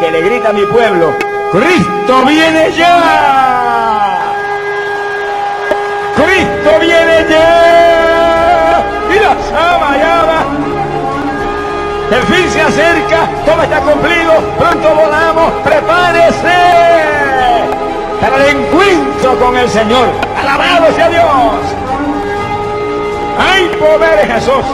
que le grita a mi pueblo: ¡Cristo viene ya! ¡Cristo viene ya! ¡Y la sama llama! El fin se acerca, todo está cumplido, pronto volamos, prepárese para el encuentro con el Señor. ¡Alabado sea Dios! ¡Hay poder en Jesús!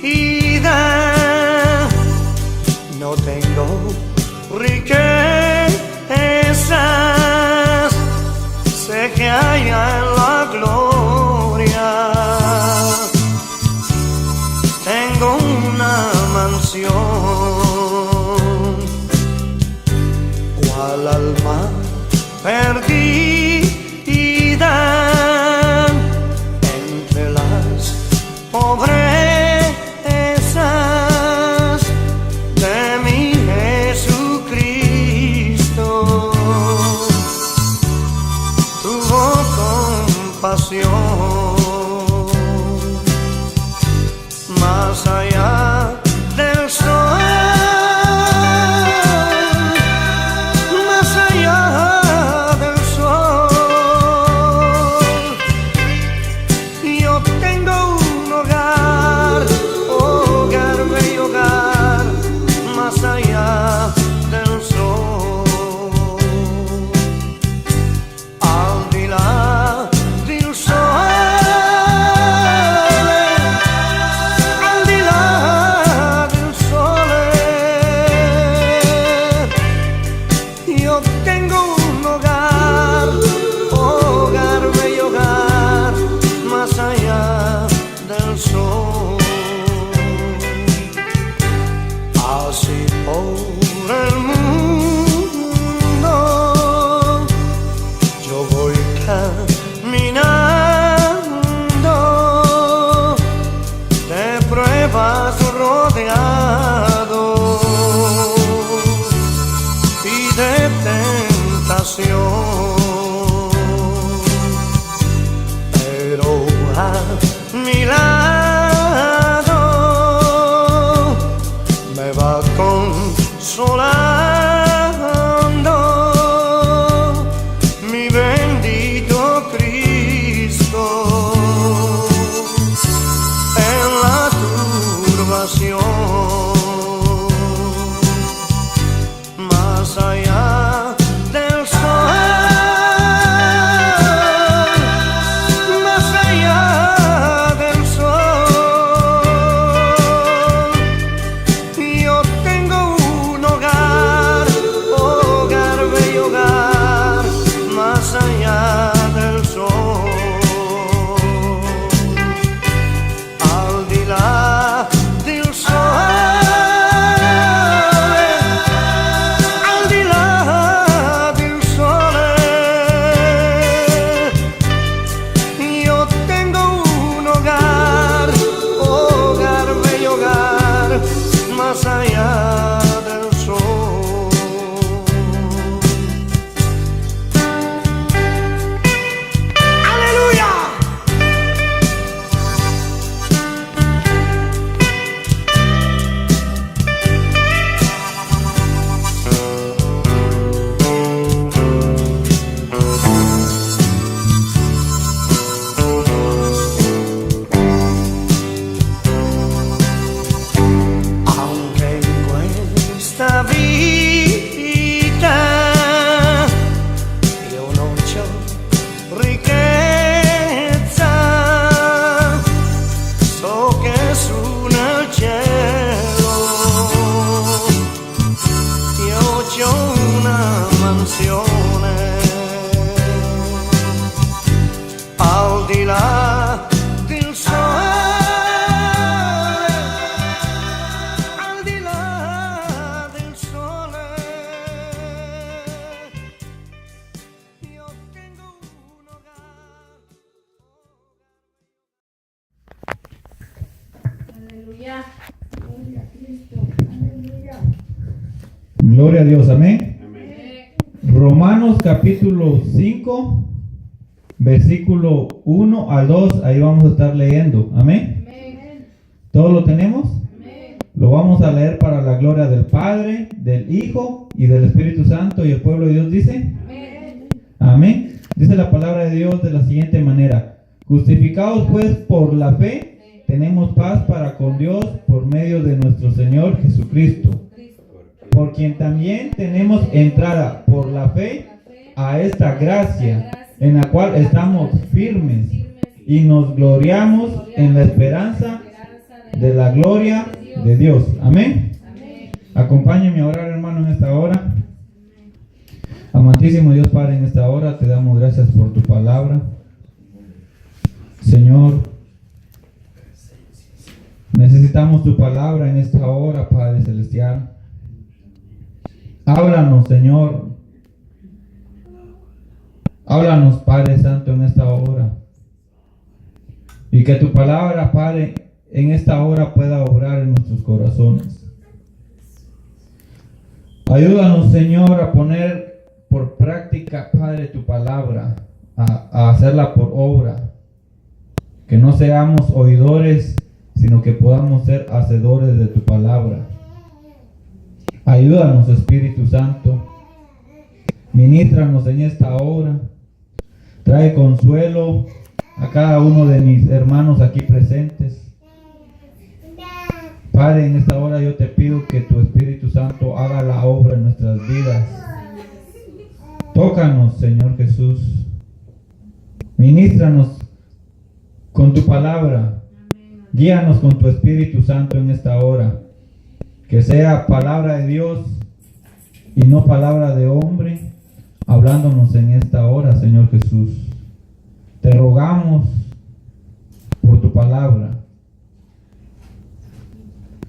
Vida no tengo riquezas, sé que allá en la gloria tengo una mansión, cual alma perdida entre las pobrezas de mi Jesucristo. Tuvo compasión más allá del sol, más allá del sol. Yo tengo un hogar, hogar, bello hogar, más allá del sol. Al di là del sol, al di là del sole, yo tengo un hogar, hogar, bello hogar, más allá del sol. Así por el mundo yo voy caminando, de pruebas rodeado y de tentación, pero a mi lado me va consolando mi bendito Gloria a Dios, amén. Romanos capítulo 5, versículo 1 al 2, ahí vamos a estar leyendo, amén. ¿Todo lo tenemos? Lo vamos a leer para la gloria del Padre, del Hijo y del Espíritu Santo, y el pueblo de Dios dice, amén. Dice la palabra de Dios de la siguiente manera: justificados pues por la fe, tenemos paz para con Dios por medio de nuestro Señor Jesucristo, por quien también tenemos entrada por la fe a esta gracia, en la cual estamos firmes y nos gloriamos en la esperanza de la gloria de Dios. Amén. Acompáñenme a orar, hermano, en esta hora. Amantísimo Dios Padre, en esta hora te damos gracias por tu palabra. Señor, necesitamos tu palabra en esta hora, Padre Celestial. Háblanos, Señor. Háblanos, Padre Santo, en esta hora. Y que tu palabra, Padre, en esta hora pueda obrar en nuestros corazones. Ayúdanos, Señor, a poner por práctica, Padre, tu palabra, a hacerla por obra. Que no seamos oidores, sino que podamos ser hacedores de tu palabra. Ayúdanos, Espíritu Santo. Ministranos en esta hora. Trae consuelo a cada uno de mis hermanos aquí presentes. Padre, en esta hora yo te pido que tu Espíritu Santo haga la obra en nuestras vidas. Tócanos, Señor Jesús. Ministranos con tu palabra. Guíanos con tu Espíritu Santo en esta hora. Que sea palabra de Dios y no palabra de hombre, hablándonos en esta hora, Señor Jesús. Te rogamos por tu palabra.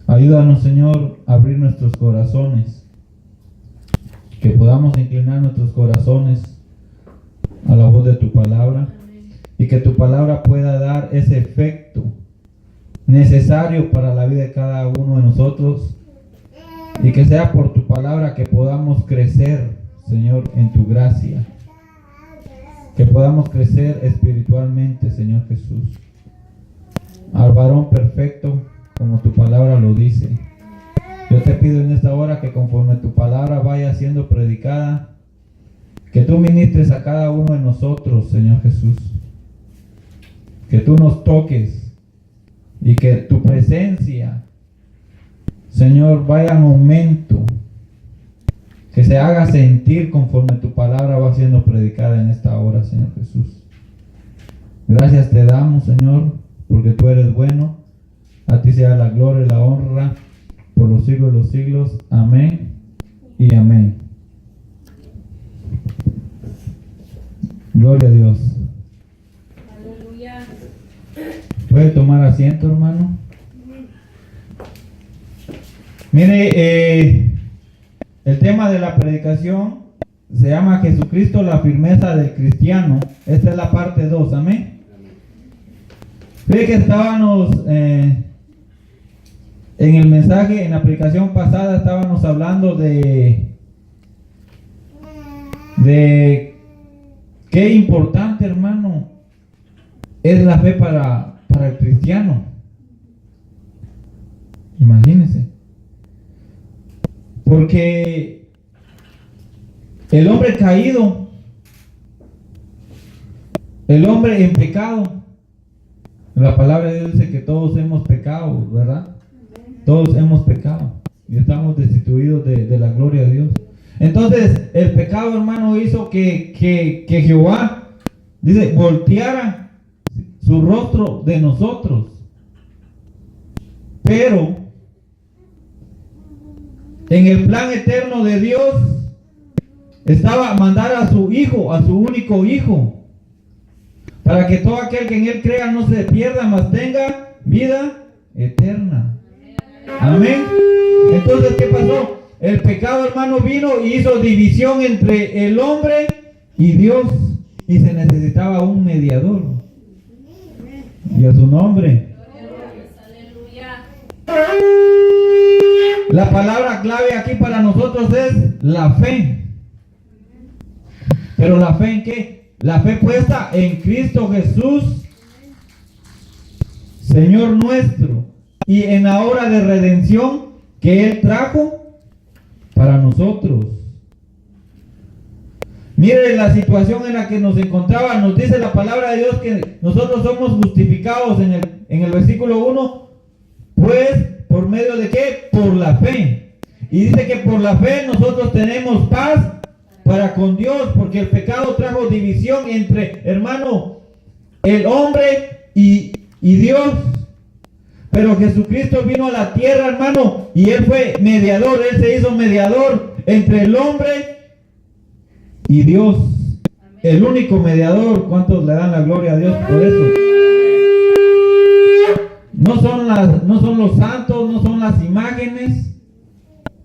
Ayúdanos, Señor, a abrir nuestros corazones, que podamos inclinar nuestros corazones a la voz de tu palabra y que tu palabra pueda dar ese efecto necesario para la vida de cada uno de nosotros, y que sea por tu palabra que podamos crecer, Señor, en tu gracia, que podamos crecer espiritualmente, Señor Jesús, al varón perfecto, como tu palabra lo dice. Yo te pido en esta hora que conforme tu palabra vaya siendo predicada, que tú ministres a cada uno de nosotros, Señor Jesús, que tú nos toques y que tu presencia, Señor, vaya en aumento, que se haga sentir conforme tu palabra va siendo predicada en esta hora, Señor Jesús. Gracias te damos, Señor, porque tú eres bueno. A ti sea la gloria y la honra por los siglos de los siglos. Amén y amén. Gloria a Dios. Aleluya. ¿Puede tomar asiento, hermano? Mire, el tema de la predicación se llama Jesucristo, la firmeza del cristiano. Esta es la parte 2, amén. Fíjate que estábamos en el mensaje, en la predicación pasada, estábamos hablando de qué importante, hermano, es la fe para el cristiano. Imagínense. Porque el hombre caído, el hombre en pecado, la palabra de Dios dice que todos hemos pecado, ¿verdad? Todos hemos pecado y estamos destituidos de la gloria de Dios. Entonces, el pecado, hermano, hizo que Jehová, dice, volteara su rostro de nosotros. Pero en el plan eterno de Dios estaba mandar a su hijo, a su único hijo, para que todo aquel que en él crea no se pierda, mas tenga vida eterna. Amén. Entonces, ¿qué pasó? El pecado, hermano, vino y hizo división entre el hombre y Dios, y se necesitaba un mediador. Y a su nombre. La palabra clave aquí para nosotros es la fe. ¿Pero la fe en qué? La fe puesta en Cristo Jesús, Señor nuestro, y en la obra de redención que Él trajo para nosotros. Mire la situación en la que nos encontraba. Nos dice la palabra de Dios que nosotros somos justificados en el versículo 1, pues ¿por medio de qué? Por la fe. Y dice que por la fe nosotros tenemos paz para con Dios, porque el pecado trajo división entre, hermano, el hombre y Dios. Pero Jesucristo vino a la tierra, hermano, y Él fue mediador. Él se hizo mediador entre el hombre y Dios. Amén. El único mediador. ¿Cuántos le dan la gloria a Dios por eso? No son los santos, no son las imágenes,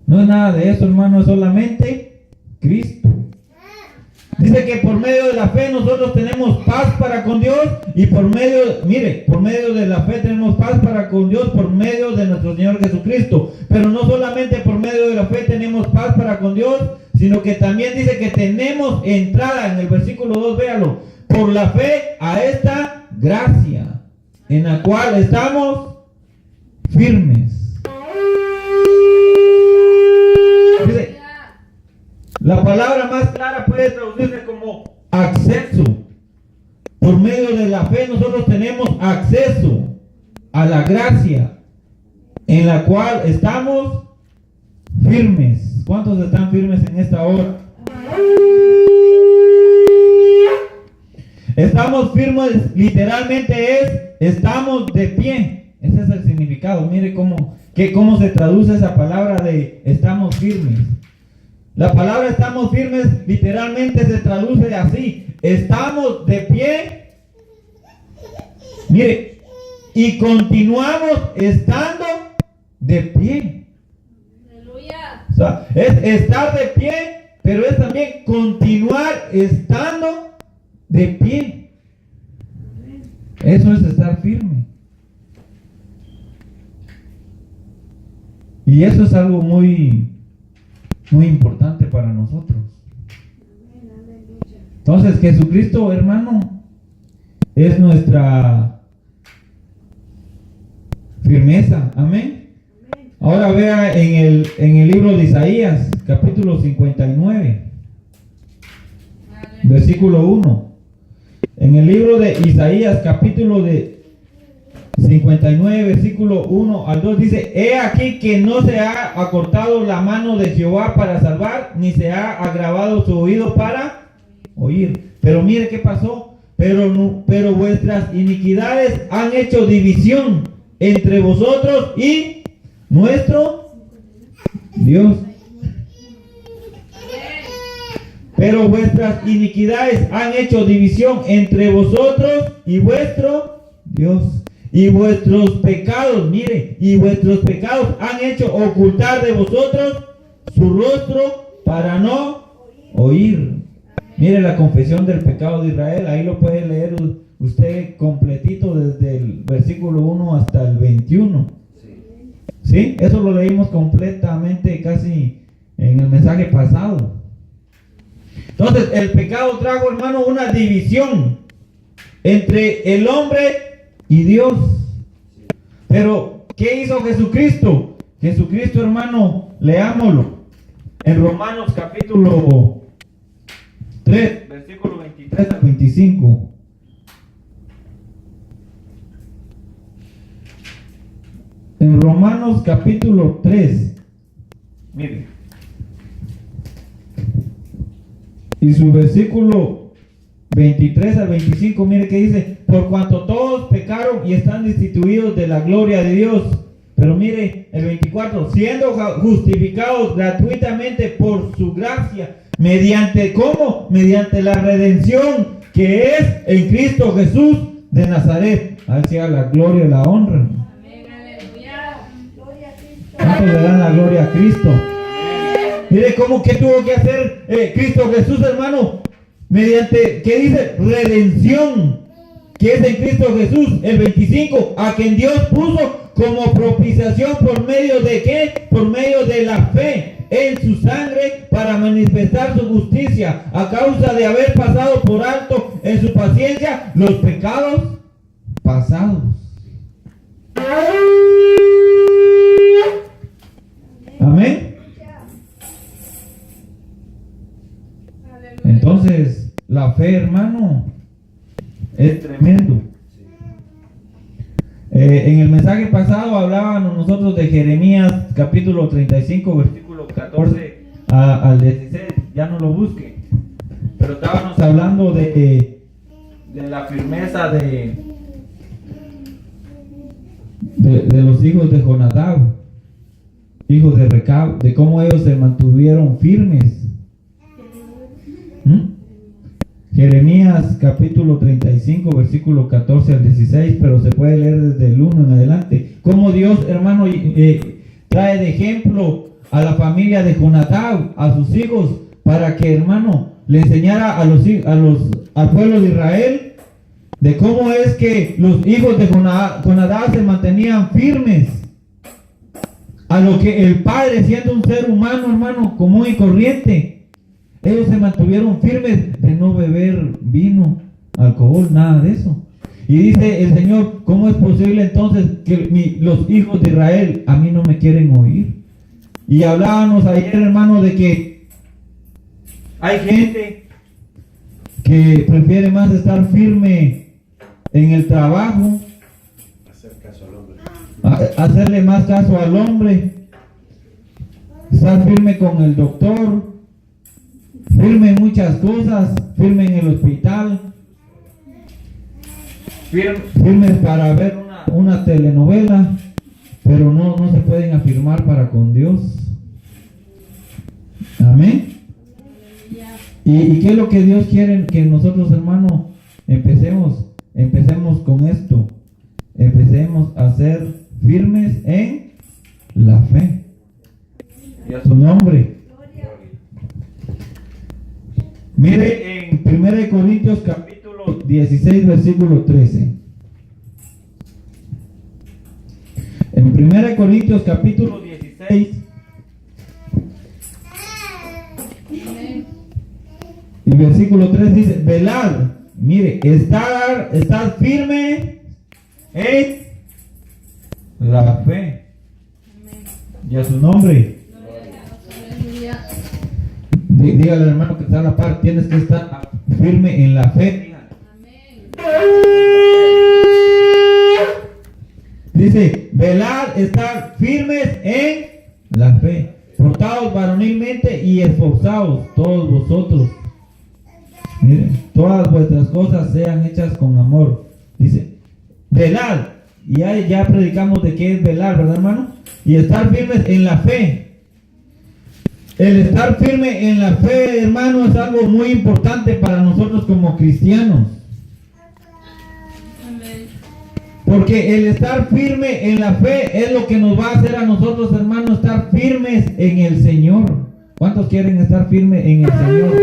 no es nada de eso, hermano, es solamente Cristo. Dice que por medio de la fe nosotros tenemos paz para con Dios, y por medio de la fe tenemos paz para con Dios por medio de nuestro Señor Jesucristo. Pero no solamente por medio de la fe tenemos paz para con Dios, sino que también dice que tenemos entrada, en el versículo 2, véalo, por la fe a esta gracia, en la cual estamos firmes. Dice, la palabra más clara puede traducirse como acceso. Por medio de la fe nosotros tenemos acceso a la gracia en la cual estamos firmes. ¿Cuántos están firmes en esta hora? Estamos firmes, literalmente estamos de pie. Ese es el significado. Mire cómo se traduce esa palabra de estamos firmes. La palabra estamos firmes literalmente se traduce así: estamos de pie. Mire, y continuamos estando de pie. Aleluya. O sea, es estar de pie, pero es también continuar estando de pie. Eso es estar firme. Y eso es algo muy importante para nosotros. Entonces, Jesucristo, hermano, es nuestra firmeza. Amén. Ahora vea en el libro de Isaías, capítulo 59, versículo 1. En el libro de Isaías, capítulo de 59, versículo 1 al 2, dice: he aquí que no se ha acortado la mano de Jehová para salvar, ni se ha agravado su oído para oír. Pero mire qué pasó. Pero vuestras iniquidades han hecho división entre vosotros y nuestro Dios. Pero vuestras iniquidades han hecho división entre vosotros y vuestro Dios. Y vuestros pecados, mire, y vuestros pecados han hecho ocultar de vosotros su rostro para no oír. Mire la confesión del pecado de Israel, ahí lo puede leer usted completito desde el versículo 1 hasta el 21. ¿Sí? Eso lo leímos completamente casi en el mensaje pasado. Entonces, el pecado trajo, hermano, una división entre el hombre y Dios. Pero ¿qué hizo Jesucristo? Jesucristo, hermano, leámoslo en Romanos capítulo 3, versículo 23 al 25. En Romanos capítulo 3, mire, y su versículo 23 al 25, mire que dice: por cuanto todos pecaron y están destituidos de la gloria de Dios. Pero mire el 24: siendo justificados gratuitamente por su gracia, mediante ¿cómo? Mediante la redención que es en Cristo Jesús de Nazaret. A él sea la gloria y la honra. Amén, aleluya. Gloria a Cristo. ¿Cuántos le dan la gloria a Cristo? Mire cómo que tuvo que hacer Cristo Jesús, hermano, mediante, ¿qué dice? Redención, que es en Cristo Jesús. El 25, a quien Dios puso como propiciación por medio de ¿qué? Por medio de la fe en su sangre para manifestar su justicia a causa de haber pasado por alto en su paciencia los pecados pasados. Amén. Entonces, la fe, hermano, es tremendo. En el mensaje pasado hablábamos nosotros de Jeremías capítulo 35, versículo 14 al 16. Ya no lo busque. Pero estábamos hablando de la firmeza de los hijos de Jonadab, hijos de Recab, de cómo ellos se mantuvieron firmes. Jeremías capítulo 35, versículo 14 al 16, pero se puede leer desde el 1 en adelante. Cómo Dios, hermano, trae de ejemplo a la familia de Jonadab, a sus hijos, para que, hermano, le enseñara al pueblo de Israel de cómo es que los hijos de Jonadab se mantenían firmes a lo que el padre, siendo un ser humano, hermano, común y corriente, ellos se mantuvieron firmes de no beber vino, alcohol, nada de eso. Y dice el Señor, ¿cómo es posible entonces que los hijos de Israel a mí no me quieren oír? Y hablábamos ayer, hermano, de que hay gente que prefiere más estar firme en el trabajo, hacerle más caso al hombre, estar firme con el doctor, firme en muchas cosas, firme en el hospital, firmes para ver una telenovela, pero no se pueden afirmar para con Dios. Amén. ¿Y qué es lo que Dios quiere? Que nosotros, hermanos, empecemos con esto. Empecemos a ser firmes en la fe. Y a su nombre. Mire en 1 Corintios capítulo 16, versículo 13. En 1 Corintios capítulo 16 y versículo 3 dice, velad, mire, estar firme en la fe. Y a su nombre. Dígale al hermano que está a la par, tienes que estar firme en la fe. Dice, velad, estar firmes en la fe, portaos varonilmente y esforzaos todos vosotros. Miren, todas vuestras cosas sean hechas con amor. Dice, velad, y ya predicamos de qué es velar, ¿verdad, hermano? Y estar firmes en la fe. El estar firme en la fe, hermano, es algo muy importante para nosotros como cristianos. Porque el estar firme en la fe es lo que nos va a hacer a nosotros, hermanos, estar firmes en el Señor. ¿Cuántos quieren estar firmes en el Señor?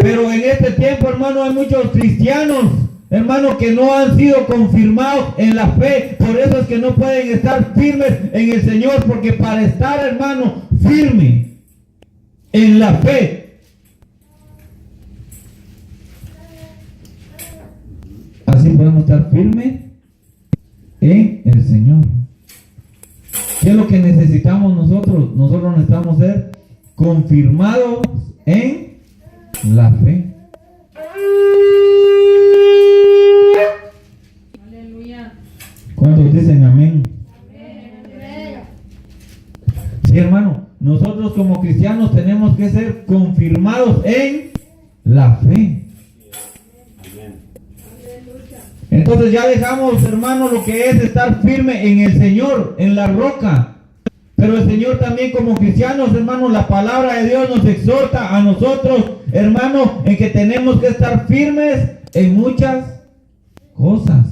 Pero en este tiempo, hermano, hay muchos cristianos, hermanos, que no han sido confirmados en la fe. Por eso es que no pueden estar firmes en el Señor. Porque para estar, hermano, firme en la fe, así podemos estar firmes en el Señor. ¿Qué es lo que necesitamos nosotros? Nosotros necesitamos ser confirmados en la fe. ¿Cuántos dicen amén? Sí, hermano, nosotros como cristianos tenemos que ser confirmados en la fe. Entonces ya dejamos, hermano, lo que es estar firme en el Señor, en la roca. Pero el Señor también como cristianos, hermano, la palabra de Dios nos exhorta a nosotros, hermano, en que tenemos que estar firmes en muchas cosas.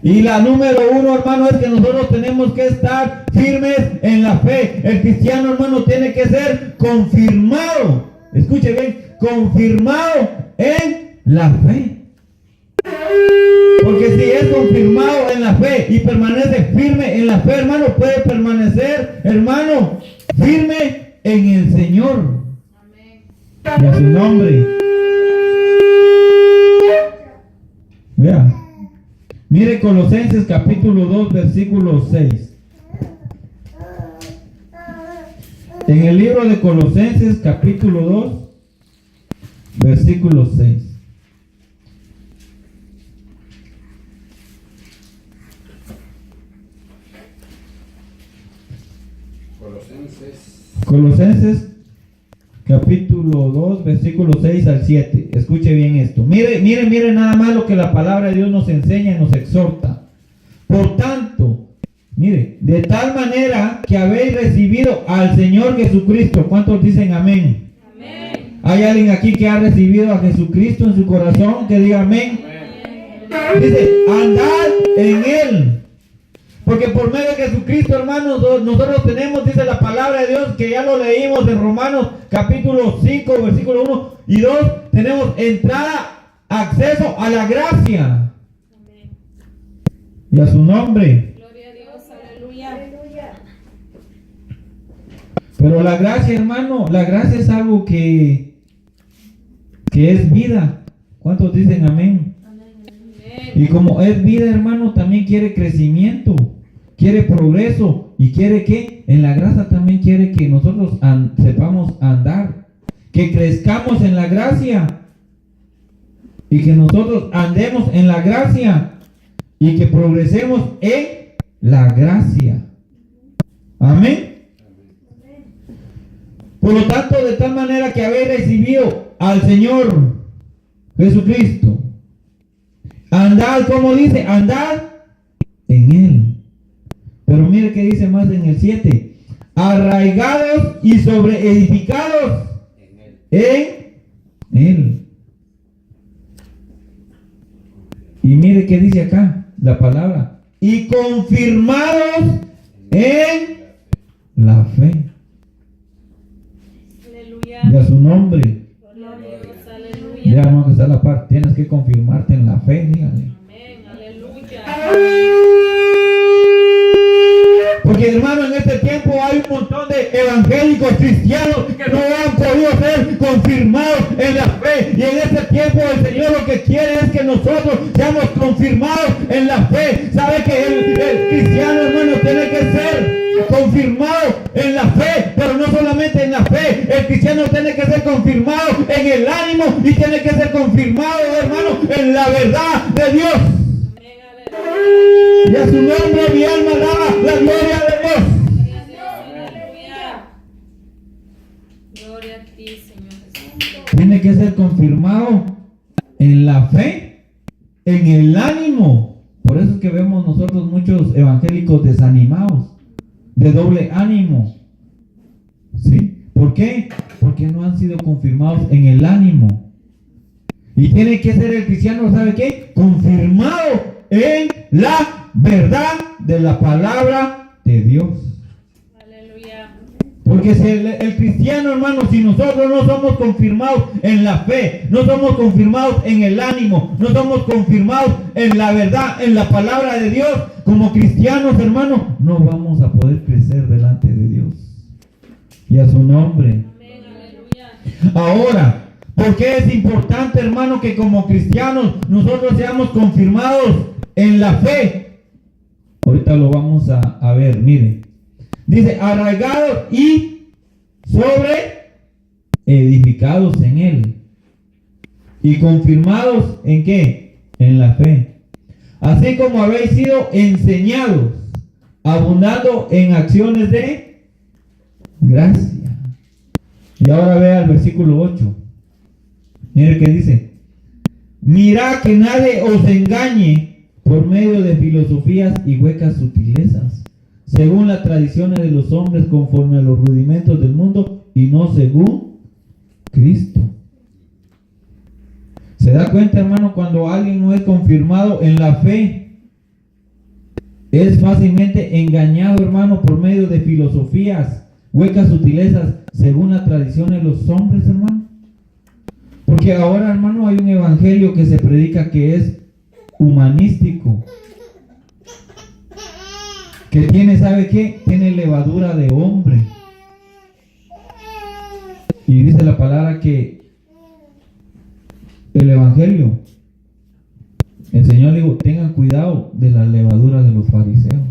Y la número uno, hermano, es que nosotros tenemos que estar firmes en la fe. El cristiano, hermano, tiene que ser confirmado. Escuche bien, confirmado en la fe. Porque si es confirmado en la fe y permanece firme en la fe, hermano, puede permanecer, hermano, firme en el Señor. Y a su nombre. Vea. Mire Colosenses capítulo 2, versículo 6. En el libro de Colosenses capítulo 2, versículo 6. Colosenses capítulo 2, versículo 6 al 7. Escuche bien esto. Mire nada más lo que la palabra de Dios nos enseña y nos exhorta. Por tanto, mire, de tal manera que habéis recibido al Señor Jesucristo. ¿Cuántos dicen amén? Amén. ¿Hay alguien aquí que ha recibido a Jesucristo en su corazón? Que diga amén. Dice, andad en Él. Porque por medio de Jesucristo, hermanos, nosotros tenemos, dice la palabra de Dios, que ya lo leímos en Romanos capítulo 5, versículo 1 y 2, tenemos entrada, acceso a la gracia. Amén. Y a su nombre. Gloria a Dios, aleluya. Pero la gracia, hermano, la gracia es algo que es vida. ¿Cuántos dicen amén? Y como es vida, hermano, también quiere crecimiento, quiere progreso y quiere que en la gracia también quiere que nosotros sepamos andar, que crezcamos en la gracia y que nosotros andemos en la gracia y que progresemos en la gracia. Amén. Por lo tanto, de tal manera que habéis recibido al Señor Jesucristo, andad, como dice, andad en Él. Pero mire que dice más en el 7. Arraigados y sobreedificados en Él. Y mire que dice acá la palabra. Y confirmados en la fe. Aleluya. Y a su nombre. Gloria a Dios, Ya aleluya. vamos a estar a la par. Tienes que confirmarte en la fe, dígale. Amén, aleluya. Porque hermano, en este tiempo hay un montón de evangélicos cristianos que no han podido ser confirmados en la fe. Y en este tiempo el Señor lo que quiere es que nosotros seamos confirmados en la fe. ¿Sabe que el cristiano, hermano, tiene que ser confirmado en la fe? Pero no solamente en la fe. El cristiano tiene que ser confirmado en el ánimo y tiene que ser confirmado, hermano, en la verdad de Dios. Amén, aleluya. Y a su nombre mi alma alaba la gloria de Dios. Gloria a Dios, aleluya. Gloria a ti, Señor Jesús. Tiene que ser confirmado en la fe, en el ánimo. Por eso es que vemos nosotros muchos evangélicos desanimados, de doble ánimo. ¿Sí? ¿Por qué? Porque no han sido confirmados en el ánimo. Y tiene que ser el cristiano, ¿sabe qué? Confirmado en la verdad de la palabra de Dios. Aleluya. Porque si el cristiano, hermano, si nosotros no somos confirmados en la fe, no somos confirmados en el ánimo, no somos confirmados en la verdad, en la palabra de Dios, como cristianos, hermano, no vamos a poder crecer delante de Dios. Y a su nombre. Amén, aleluya. Ahora, ¿por qué es importante, hermano, que como cristianos nosotros seamos confirmados en la fe? Ahorita lo vamos a ver, mire. Dice, arraigados y sobre edificados en Él. ¿Y confirmados en qué? En la fe. Así como habéis sido enseñados, abundando en acciones de gracia. Y ahora vea el versículo 8. Mire que dice: mirad que nadie os engañe por medio de filosofías y huecas sutilezas, según las tradiciones de los hombres, conforme a los rudimentos del mundo, y no según Cristo. ¿Se da cuenta, hermano, cuando alguien no es confirmado en la fe? Es fácilmente engañado, hermano, por medio de filosofías, huecas sutilezas, según las tradiciones de los hombres, hermano. Porque ahora, hermano, hay un evangelio que se predica que es humanístico, que tiene, ¿sabe qué? Tiene levadura de hombre. Y dice la palabra que el Evangelio, el Señor dijo, tengan cuidado de la levadura de los fariseos.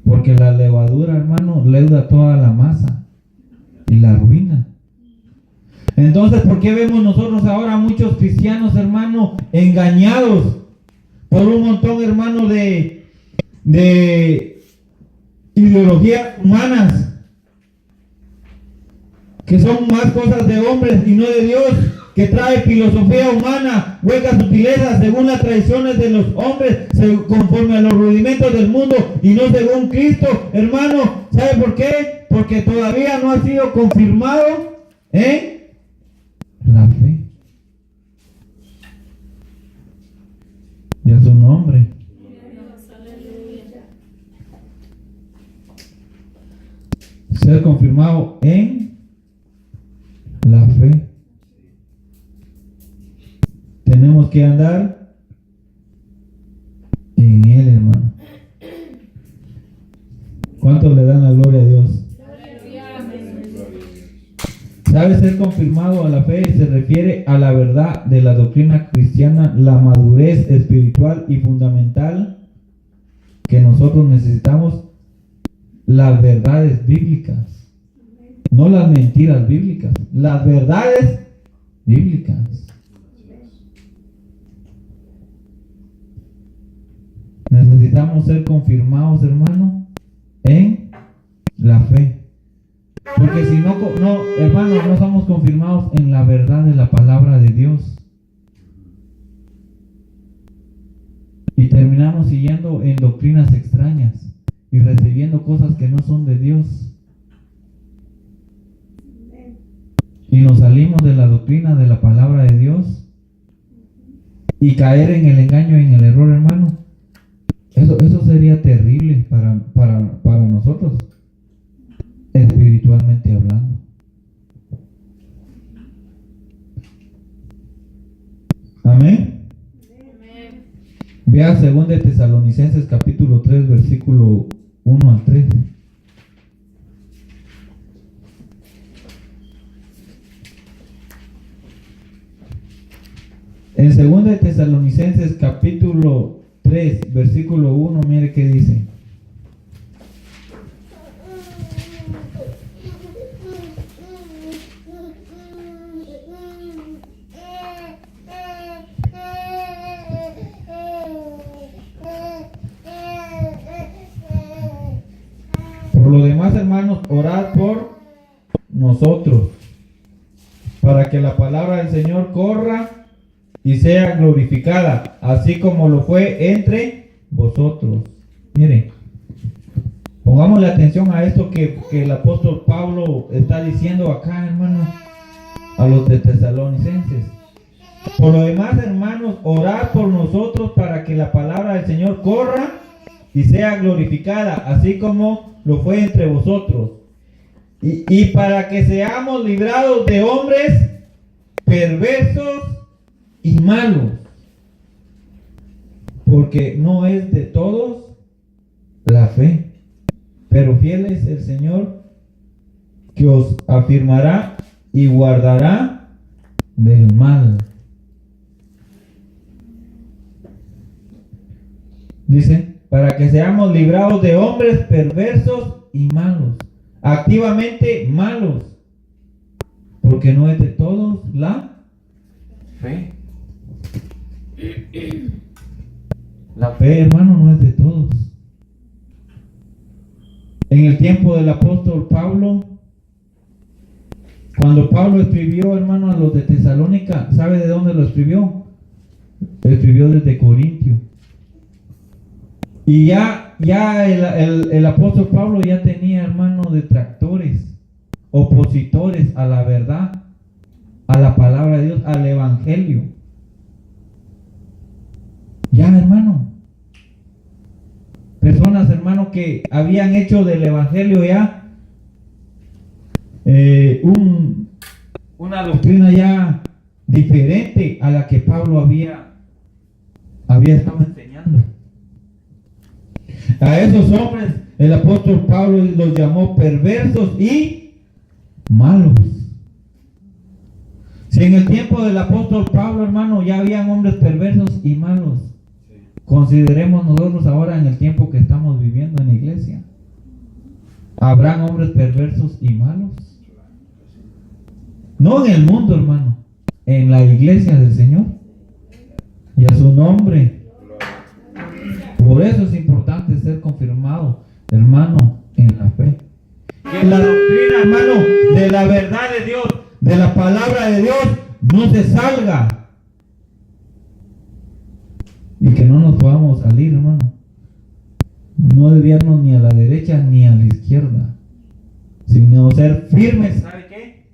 Porque la levadura, hermano, leuda toda la masa y la arruina. Entonces, ¿por qué vemos nosotros ahora muchos cristianos, hermano, engañados por un montón, hermano, de ideologías humanas, que son más cosas de hombres y no de Dios, que trae filosofía humana, huecas sutilezas según las tradiciones de los hombres, conforme a los rudimentos del mundo y no según Cristo? Hermano, ¿sabe por qué? Porque todavía no ha sido confirmado la fe. Ya su nombre. Ser confirmado en la fe. Tenemos que andar en Él, hermano. ¿Cuántos le dan la gloria a Dios? ¿Sabe? Ser confirmado a la fe se refiere a la verdad de la doctrina cristiana, la madurez espiritual y fundamental que nosotros necesitamos, las verdades bíblicas, no las mentiras bíblicas, las verdades bíblicas. Necesitamos ser confirmados, hermano, en la fe. Porque si no, hermanos, no somos confirmados en la verdad de la palabra de Dios. Y terminamos siguiendo en doctrinas extrañas y recibiendo cosas que no son de Dios. Y nos salimos de la doctrina de la palabra de Dios y caer en el engaño y en el error, hermano. Eso sería terrible para nosotros, espiritualmente hablando. Amén. Vea 2 Tesalonicenses capítulo 3, versículo 1 al 3. En 2 Tesalonicenses capítulo 3, versículo 1, mire qué dice. Por lo demás, hermanos, orad por nosotros, para que la palabra del Señor corra y sea glorificada, así como lo fue entre vosotros. Miren, pongámosle atención a esto que el apóstol Pablo está diciendo acá, hermano, a los de Tesalonicenses. Por lo demás, hermanos, orad por nosotros para que la palabra del Señor corra y sea glorificada, así como lo fue entre vosotros, y para que seamos librados de hombres perversos y malos, porque no es de todos la fe, pero fiel es el Señor que os afirmará y guardará del mal. Dice, para que seamos librados de hombres perversos y malos, activamente malos, porque no es de todos la fe. La fe, hermano, no es de todos. En el tiempo del apóstol Pablo, cuando Pablo escribió, hermano, a los de Tesalónica, ¿sabe de dónde lo escribió? Lo escribió desde Corintio. Y ya el apóstol Pablo ya tenía, hermano, detractores, opositores a la verdad, a la palabra de Dios, al evangelio. Ya, hermano, personas, hermano, que habían hecho del evangelio ya una doctrina ya diferente a la que Pablo había estado enseñando. A esos hombres el apóstol Pablo los llamó perversos y malos. Si en el tiempo del apóstol Pablo, hermano, ya habían hombres perversos y malos, consideremos nosotros ahora en el tiempo que estamos viviendo en la iglesia. ¿Habrán hombres perversos y malos? No en el mundo, hermano, en la iglesia del Señor. Y a su nombre. Por eso es importante ser confirmado, hermano, en la fe. Que la doctrina, hermano, de la verdad de Dios, de la palabra de Dios, no se salga. Y que no nos podamos salir, hermano. No desviarnos ni a la derecha ni a la izquierda, sino ser firmes, ¿sabe qué?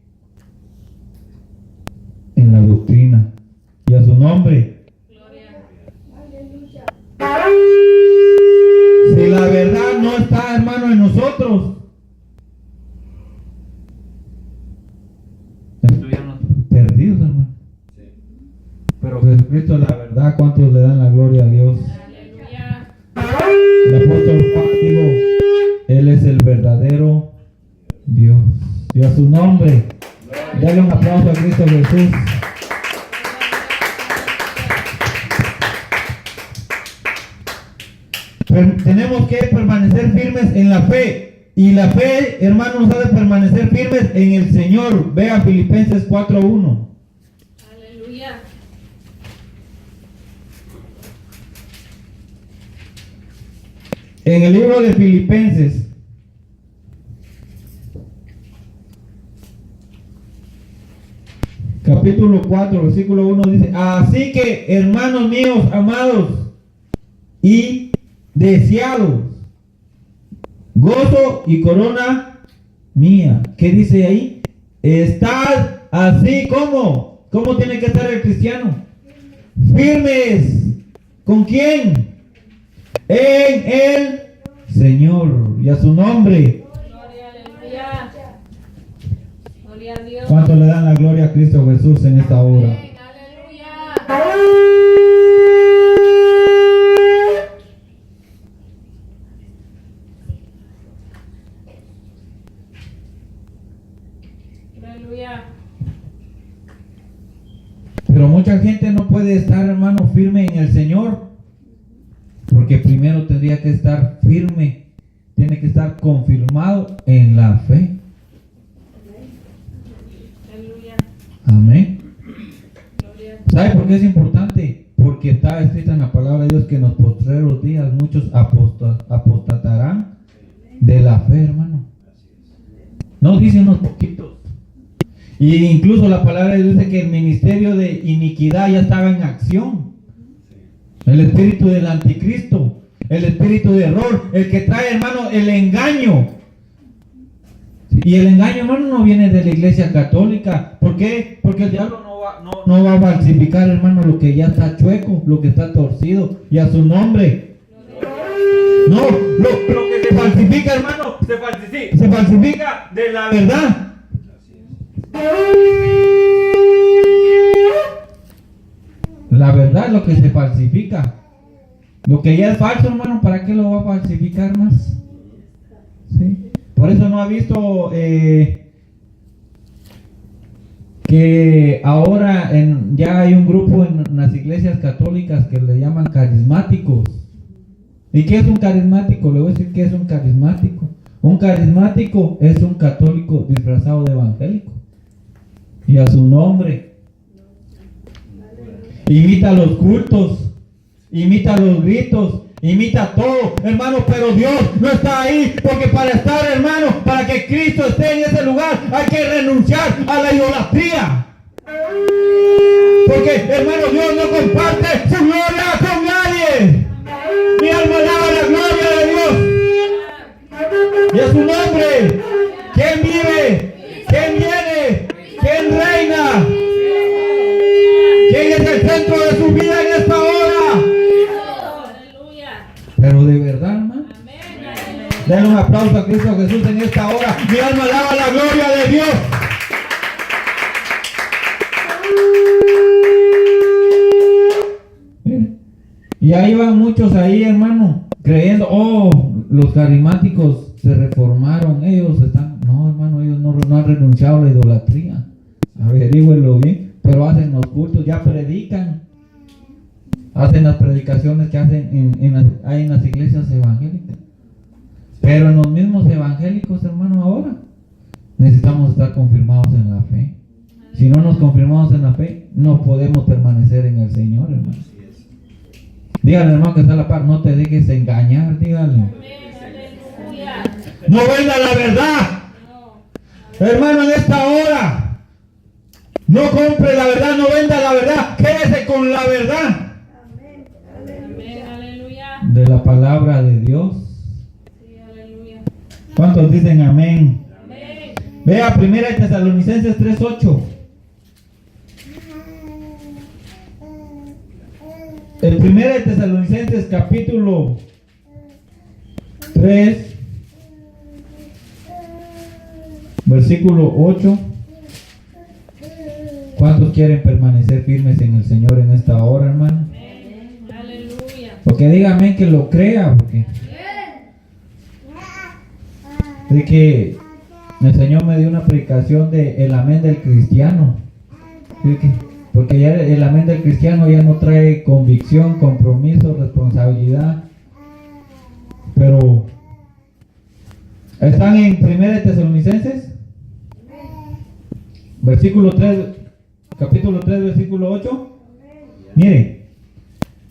En la doctrina. Y a su nombre. Si la verdad no está, hermano, en nosotros, estuviéramos perdidos, hermano. Pero Jesucristo es la verdad. ¿Cuántos le dan la gloria a Dios? Aleluya. El apóstol Juan dijo, Él es el verdadero Dios. Y a su nombre, dale un aplauso a Cristo Jesús. Tenemos que permanecer firmes en la fe. Y la fe, hermano, nos hace permanecer firmes en el Señor. Vea Filipenses 4:1. Aleluya. En el libro de Filipenses, capítulo 4, versículo 1 dice: así que, hermanos míos, amados y deseados, gozo y corona mía. ¿Qué dice ahí? Estad así como. ¿Cómo tiene que estar el cristiano? Firmes. ¿Con quién? En el Señor. Y a su nombre. Gloria, aleluya. Gloria a Dios. ¿Cuánto le dan la gloria a Cristo Jesús en esta hora? Amén, aleluya. Aleluya. Pero mucha gente no puede estar, hermano, firme en el Señor, porque primero tendría que estar firme, tiene que estar confirmado en la fe. Aleluya. Amén. Gloria. ¿Sabe por qué es importante? Porque está escrito en la palabra de Dios que en los postreros días muchos apostatarán de la fe, hermano. No dice unos poquitos. Y incluso la palabra de Dios dice que el ministerio de iniquidad ya estaba en acción. El espíritu del anticristo, el espíritu de error, el que trae, hermano, el engaño. Y el engaño, hermano, no viene de la iglesia católica. ¿Por qué? Porque el diablo no va a falsificar, hermano, lo que ya está chueco, lo que está torcido. Y a su nombre. No, lo que se falsifica, hermano, se falsifica de la verdad. La verdad es lo que se falsifica. Lo que ya es falso, hermano, ¿para qué lo va a falsificar más? ¿Sí? Por eso no ha visto que ahora ya hay un grupo en las iglesias católicas que le llaman carismáticos. ¿Y qué es un carismático? Le voy a decir qué es un carismático. Un carismático es un católico disfrazado de evangélico. Y a su nombre. Imita los cultos, imita los gritos, imita todo, hermano, pero Dios no está ahí, porque para estar, hermano, para que Cristo esté en ese lugar, hay que renunciar a la idolatría. Porque, hermano, Dios no comparte su gloria con nadie. Mi alma alaba la gloria de Dios. Y a su nombre. ¿Quién vive? ¿Quién viene? ¿Quién reina? ¿Quién es el centro de su vida en esta hora? Aleluya. Pero de verdad, hermano. Amén. Denle un aplauso a Cristo Jesús en esta hora. Mi alma alaba la gloria de Dios. Y ahí van muchos ahí, hermano, creyendo, los carismáticos se reformaron, ellos están, no hermano, ellos no han renunciado a la idolatría, averígüelo bien, pero hacen los cultos, ya predican, hacen las predicaciones que hacen hay en las iglesias evangélicas, pero en los mismos evangélicos, hermano, ahora necesitamos estar confirmados en la fe. Si no nos confirmamos en la fe, no podemos permanecer en el Señor, hermano. Dígale, hermano, que está a la par, no te dejes engañar, dígale. Aleluya. No venda la verdad. No. Hermano, en esta hora, no compre la verdad, no venda la verdad, quédese con la verdad Amén. Aleluya. de la palabra de Dios. Sí, aleluya. ¿Cuántos dicen amén? Amén. Vea 1 Tesalonicenses 3:8. El 1 Tesalonicenses capítulo 3, versículo 8. ¿Cuántos quieren permanecer firmes en el Señor en esta hora, hermano? Amén. Aleluya. Porque dígame que lo crea, porque de que el Señor me dio una predicación de el amén del cristiano. Porque ya el amén del cristiano ya no trae convicción, compromiso, responsabilidad. Pero están en 1 Tesalonicenses, versículo 3, capítulo 3, versículo 8. Mire,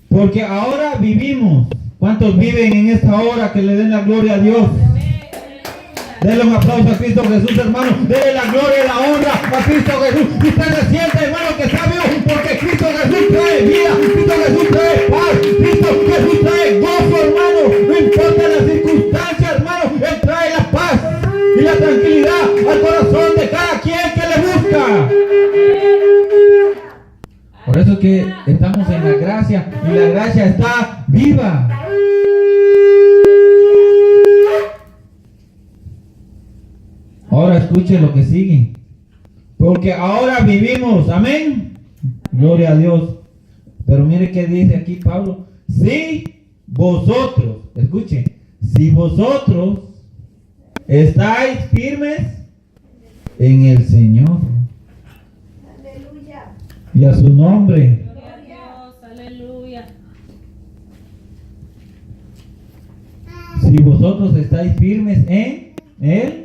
porque ahora vivimos. ¿Cuántos viven en esta hora que le den la gloria a Dios? Denle un aplauso a Cristo Jesús, hermano. Denle la gloria y la honra a Cristo Jesús. Y usted se siente, hermano, que está vivo, porque Cristo Jesús trae vida, Cristo Jesús trae paz, Cristo Jesús trae gozo, hermano. No importa la circunstancia, hermano, Él trae la paz y la tranquilidad al corazón de cada quien que le busca. Por eso es que estamos en la gracia y la gracia está viva. Ahora escuche lo que sigue. Porque ahora vivimos, amén. Gloria a Dios. Pero mire que dice aquí Pablo. Si vosotros, escuche, si vosotros estáis firmes en el Señor. Aleluya. Y a su nombre. Gloria a Dios. Aleluya. Si vosotros estáis firmes en Él.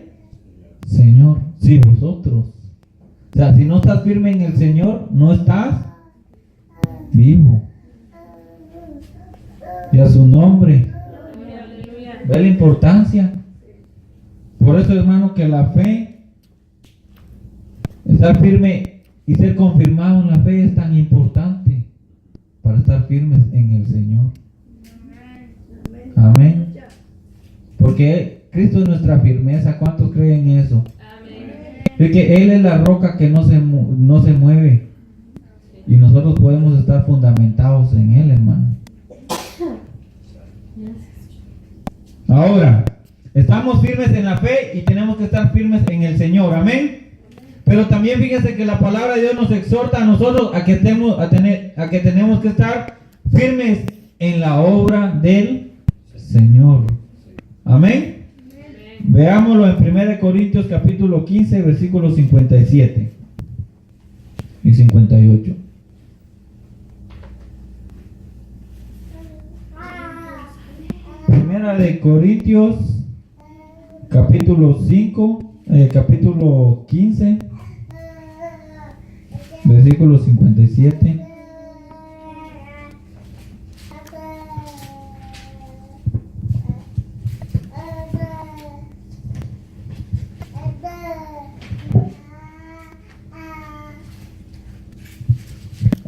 Señor, si vosotros, o sea, si no estás firme en el Señor, no estás vivo. Y a su nombre. Aleluya. Ve la importancia. Por eso, hermano, que la fe, estar firme y ser confirmado en la fe es tan importante para estar firmes en el Señor. Amén. Porque Cristo es nuestra firmeza. ¿Cuántos creen eso? Amén. Es que Él es la roca que no se mueve. Y nosotros podemos estar fundamentados en Él, hermano. Ahora, estamos firmes en la fe y tenemos que estar firmes en el Señor. Amén. Pero también fíjese que la palabra de Dios nos exhorta a nosotros a que tenemos que estar firmes en la obra del Señor. Amén. Veámoslo en 1 Corintios capítulo 15, versículos 57 y 58. Primera de Corintios capítulo 15, versículo 57.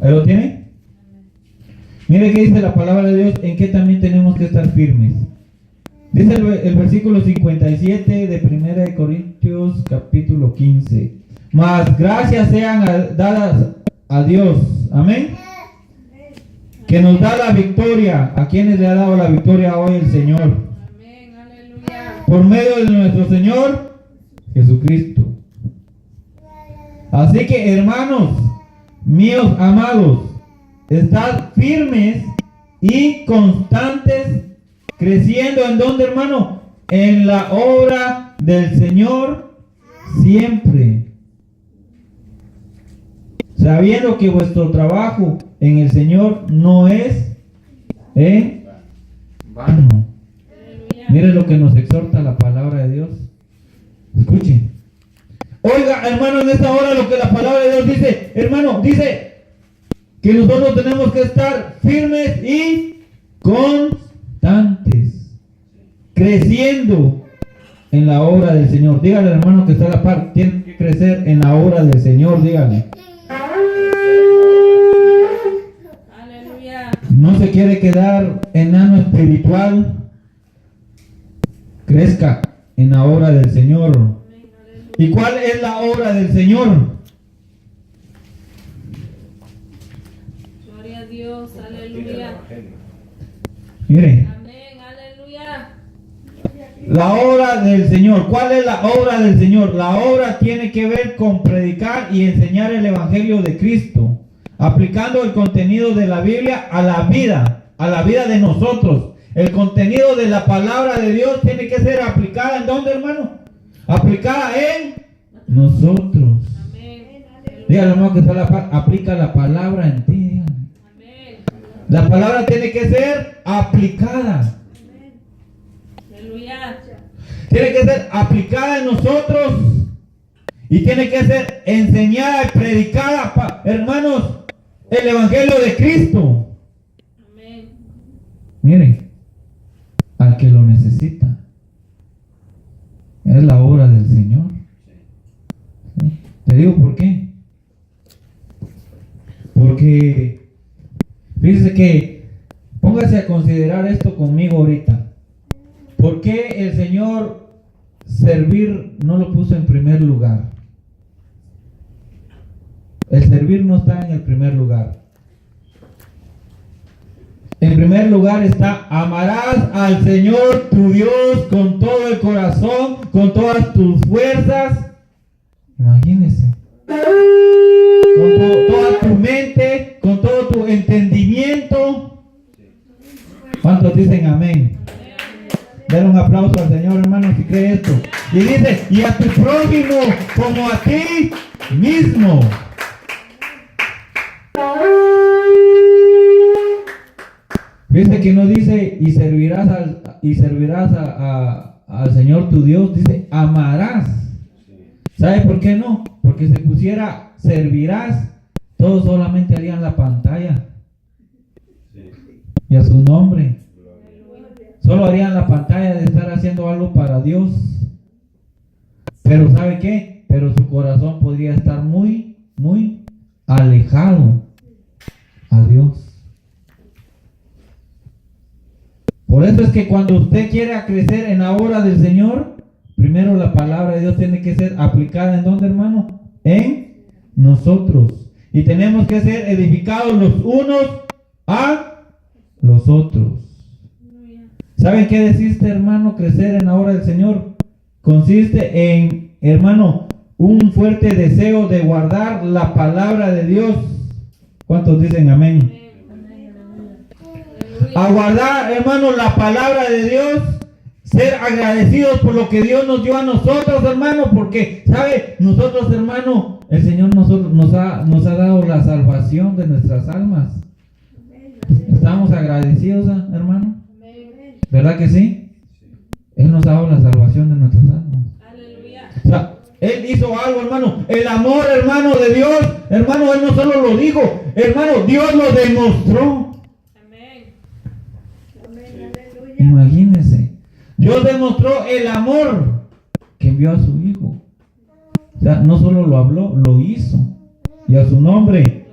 ¿Ahí lo tiene? Mire que dice la palabra de Dios en que también tenemos que estar firmes. Dice el versículo 57 de 1 Corintios capítulo 15. Mas gracias sean dadas a Dios. Amén. Que nos da la victoria. ¿A quienes le ha dado la victoria hoy el Señor? Amén. Aleluya. Por medio de nuestro Señor Jesucristo. Así que, hermanos míos amados, estad firmes y constantes, creciendo en donde, hermano, en la obra del Señor siempre, sabiendo que vuestro trabajo en el Señor no es vano. Mire lo que nos exhorta la palabra de Dios. Escuchen. Oiga, hermano, en esta hora lo que la palabra de Dios dice, hermano, dice que nosotros tenemos que estar firmes y constantes, creciendo en la obra del Señor. Dígale, hermano, que está a la par, tiene que crecer en la obra del Señor, dígale. Aleluya. No se quiere quedar enano espiritual, crezca en la obra del Señor. ¿Y cuál es la obra del Señor? Gloria a Dios. Aleluya. Mire, Amén. Aleluya. la obra del Señor. ¿Cuál es la obra del Señor? La obra tiene que ver con predicar y enseñar el Evangelio de Cristo, aplicando el contenido de la Biblia a la vida de nosotros. El contenido de la palabra de Dios tiene que ser aplicada ¿en dónde, hermano? Aplicada en nosotros. Amén. Dígale, hermano, que está a la par, aplica la palabra en ti. Dígale. Amén. La palabra tiene que ser aplicada. Aleluya. Tiene que ser aplicada en nosotros. Y tiene que ser enseñada y predicada, hermanos, el Evangelio de Cristo. Amén. Miren, al que lo necesita. Es la obra del Señor. ¿Sí? Te digo por qué. Porque, fíjese que, póngase a considerar esto conmigo ahorita. ¿Por qué el Señor servir no lo puso en primer lugar? El servir no está en el primer lugar. En primer lugar está: amarás al Señor tu Dios con todo el corazón, con todas tus fuerzas. Imagínense. Con toda tu mente, con todo tu entendimiento. ¿Cuántos dicen amén? Den un aplauso al Señor, hermano, si cree esto. Y dice: y a tu prójimo como a ti mismo. Dice que no dice y servirás al Señor tu Dios, dice amarás. ¿Sabe por qué no? Porque si pusiera servirás, todos solamente harían la pantalla y a su nombre. Solo harían la pantalla de estar haciendo algo para Dios. Pero ¿sabe qué? Pero su corazón podría estar muy, muy alejado a Dios. Por eso es que cuando usted quiera crecer en la obra del Señor, primero la palabra de Dios tiene que ser aplicada ¿en dónde, hermano? En nosotros. Y tenemos que ser edificados los unos a los otros. ¿Saben qué deciste, hermano? Crecer en la obra del Señor consiste en, hermano, un fuerte deseo de guardar la palabra de Dios. ¿Cuántos dicen amén? A guardar, hermano, la palabra de Dios, ser agradecidos por lo que Dios nos dio a nosotros, hermano, porque, ¿sabe? Nosotros, hermano, el Señor nos ha dado la salvación de nuestras almas. ¿Estamos agradecidos, hermano? ¿Verdad que sí? Él nos ha dado la salvación de nuestras almas. Aleluya. O sea, Él hizo algo, hermano. El amor, hermano, de Dios, hermano, Él no solo lo dijo, hermano, Dios lo demostró. Imagínense, Dios demostró el amor que envió a su Hijo. O sea, no solo lo habló, lo hizo. Y a su nombre.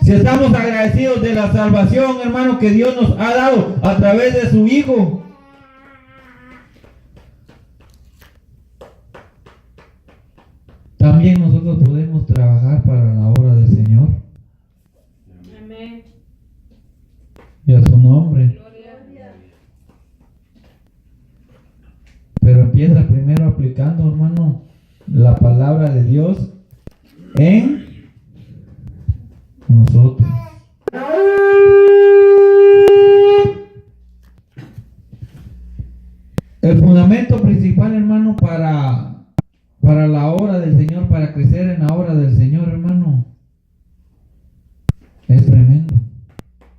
Si estamos agradecidos de la salvación, hermano, que Dios nos ha dado a través de su Hijo, también nosotros podemos trabajar para la obra del Señor. Amén. Y a su nombre. Pero empieza primero aplicando, hermano, la palabra de Dios en nosotros.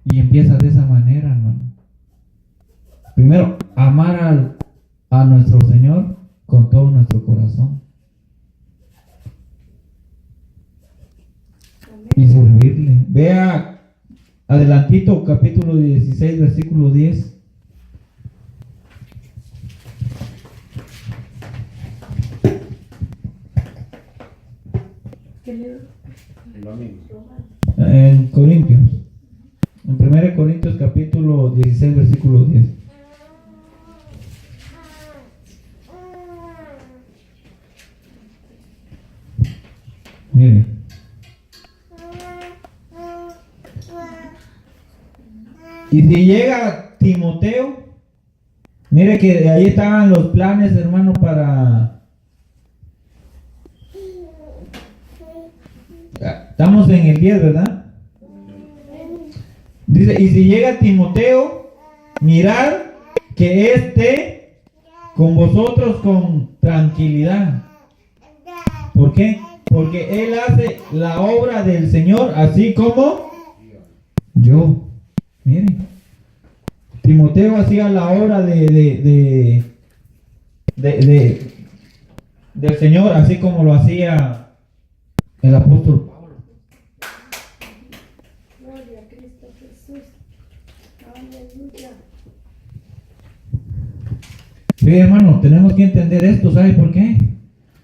Y empieza de esa manera, hermano. Primero, amar a nuestro Señor con todo nuestro corazón. Y servirle. Vea adelantito, capítulo 16, versículo 10. En Corintios. En 1 Corintios capítulo 16, versículo 10. Mire. Y si llega Timoteo, mire que ahí estaban los planes, hermano, para... Estamos en el 10, ¿verdad? Dice, y si llega Timoteo, mirad que esté con vosotros con tranquilidad. ¿Por qué? Porque él hace la obra del Señor así como yo. Miren, Timoteo hacía la obra del Señor así como lo hacía el apóstol Pablo. Gloria a Cristo Jesús. Aleluya. Sí, hermano, tenemos que entender esto. ¿Sabe por qué?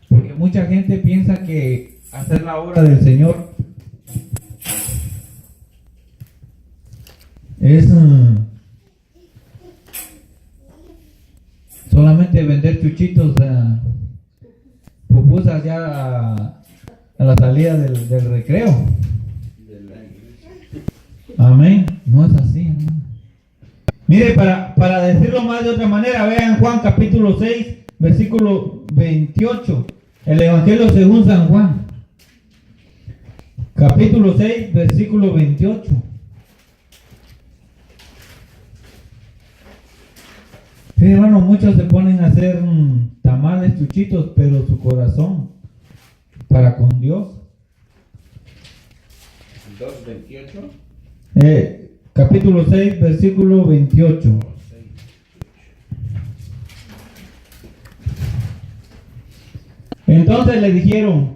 Porque mucha gente piensa que hacer la obra del Señor es solamente vender chuchitos, pupusas ya a la salida del recreo. Amén. No es así, hermano. Mire, para decirlo más de otra manera, vean Juan capítulo 6, versículo 28. El Evangelio según San Juan. Capítulo 6, versículo 28. Sí, hermano, muchos se ponen a hacer tamales, chuchitos, pero su corazón para con Dios. 2:28. Capítulo 6, versículo 28. Entonces le dijeron,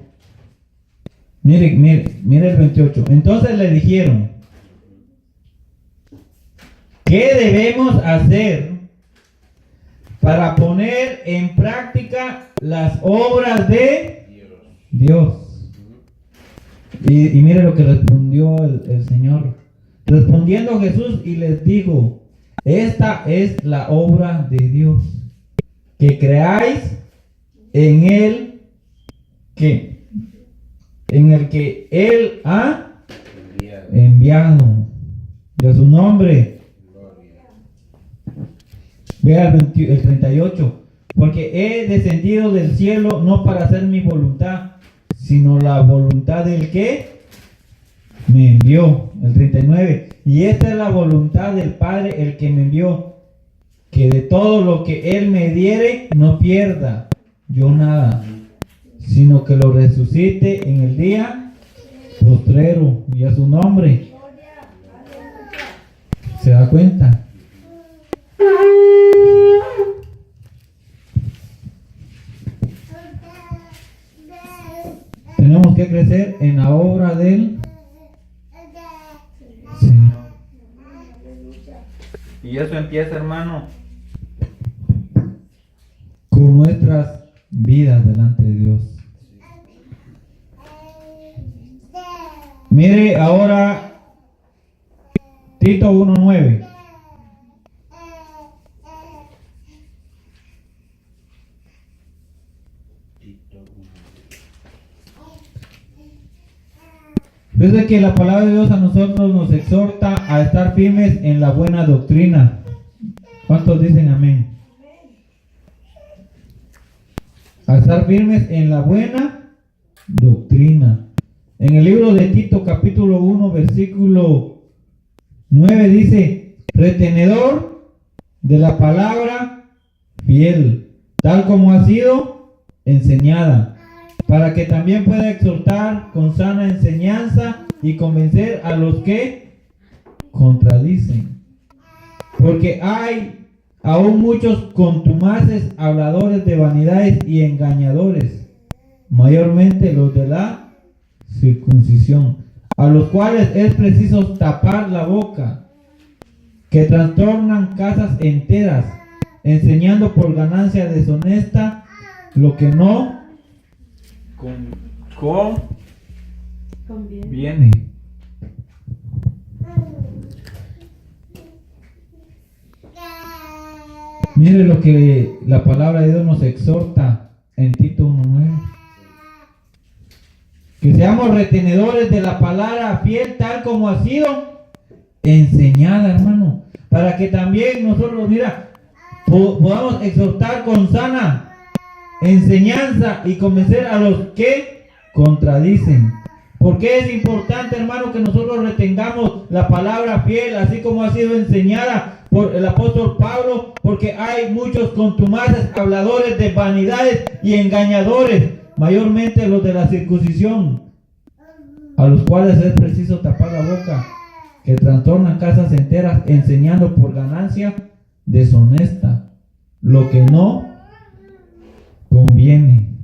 mire el 28. Entonces le dijeron, ¿qué debemos hacer para poner en práctica las obras de Dios? Y mire lo que respondió el Señor. Respondiendo Jesús y les dijo, esta es la obra de Dios, que creáis en Él, en el que Él ha enviado, y a su nombre. Vea el 38. Porque he descendido del cielo no para hacer mi voluntad, sino la voluntad del que me envió. El 39. Y esta es la voluntad del Padre, el que me envió, que de todo lo que Él me diere no pierda yo nada, sino que lo resucite en el día postrero, y a su nombre. ¿Se da cuenta? Tenemos que crecer en la obra del Señor. Y eso empieza, hermano, con nuestras vidas delante de Dios. Mire ahora Tito 1:9. Desde que la palabra de Dios a nosotros nos exhorta a estar firmes en la buena doctrina. ¿Cuántos dicen amén? A estar firmes en la buena doctrina. En el libro de Tito capítulo 1 versículo 9 dice, retenedor de la palabra fiel, tal como ha sido enseñada, para que también pueda exhortar con sana enseñanza y convencer a los que contradicen. Porque hay aún muchos contumaces, habladores de vanidades y engañadores, mayormente los de la circuncisión, a los cuales es preciso tapar la boca, que trastornan casas enteras, enseñando por ganancia deshonesta lo que no conviene. Mire lo que la palabra de Dios nos exhorta en Tito 1:9. Que seamos retenedores de la palabra fiel tal como ha sido enseñada, hermano. Para que también nosotros, podamos exhortar con sana enseñanza y convencer a los que contradicen. Porque es importante, hermano, que nosotros retengamos la palabra fiel, así como ha sido enseñada por el apóstol Pablo, porque hay muchos contumaces, habladores de vanidades y engañadores, mayormente los de la circuncisión, a los cuales es preciso tapar la boca, que trastornan casas enteras, enseñando por ganancia deshonesta lo que no conviene.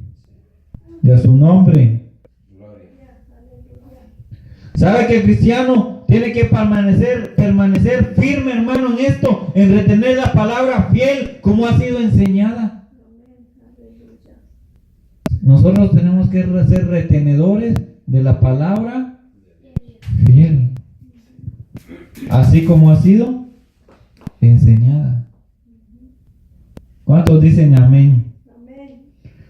Y a su nombre. ¿Sabe que el cristiano tiene que permanecer firme, hermano, en esto, en retener la palabra fiel como ha sido enseñada? Nosotros tenemos que ser retenedores de la palabra fiel, así como ha sido enseñada. ¿Cuántos dicen amén?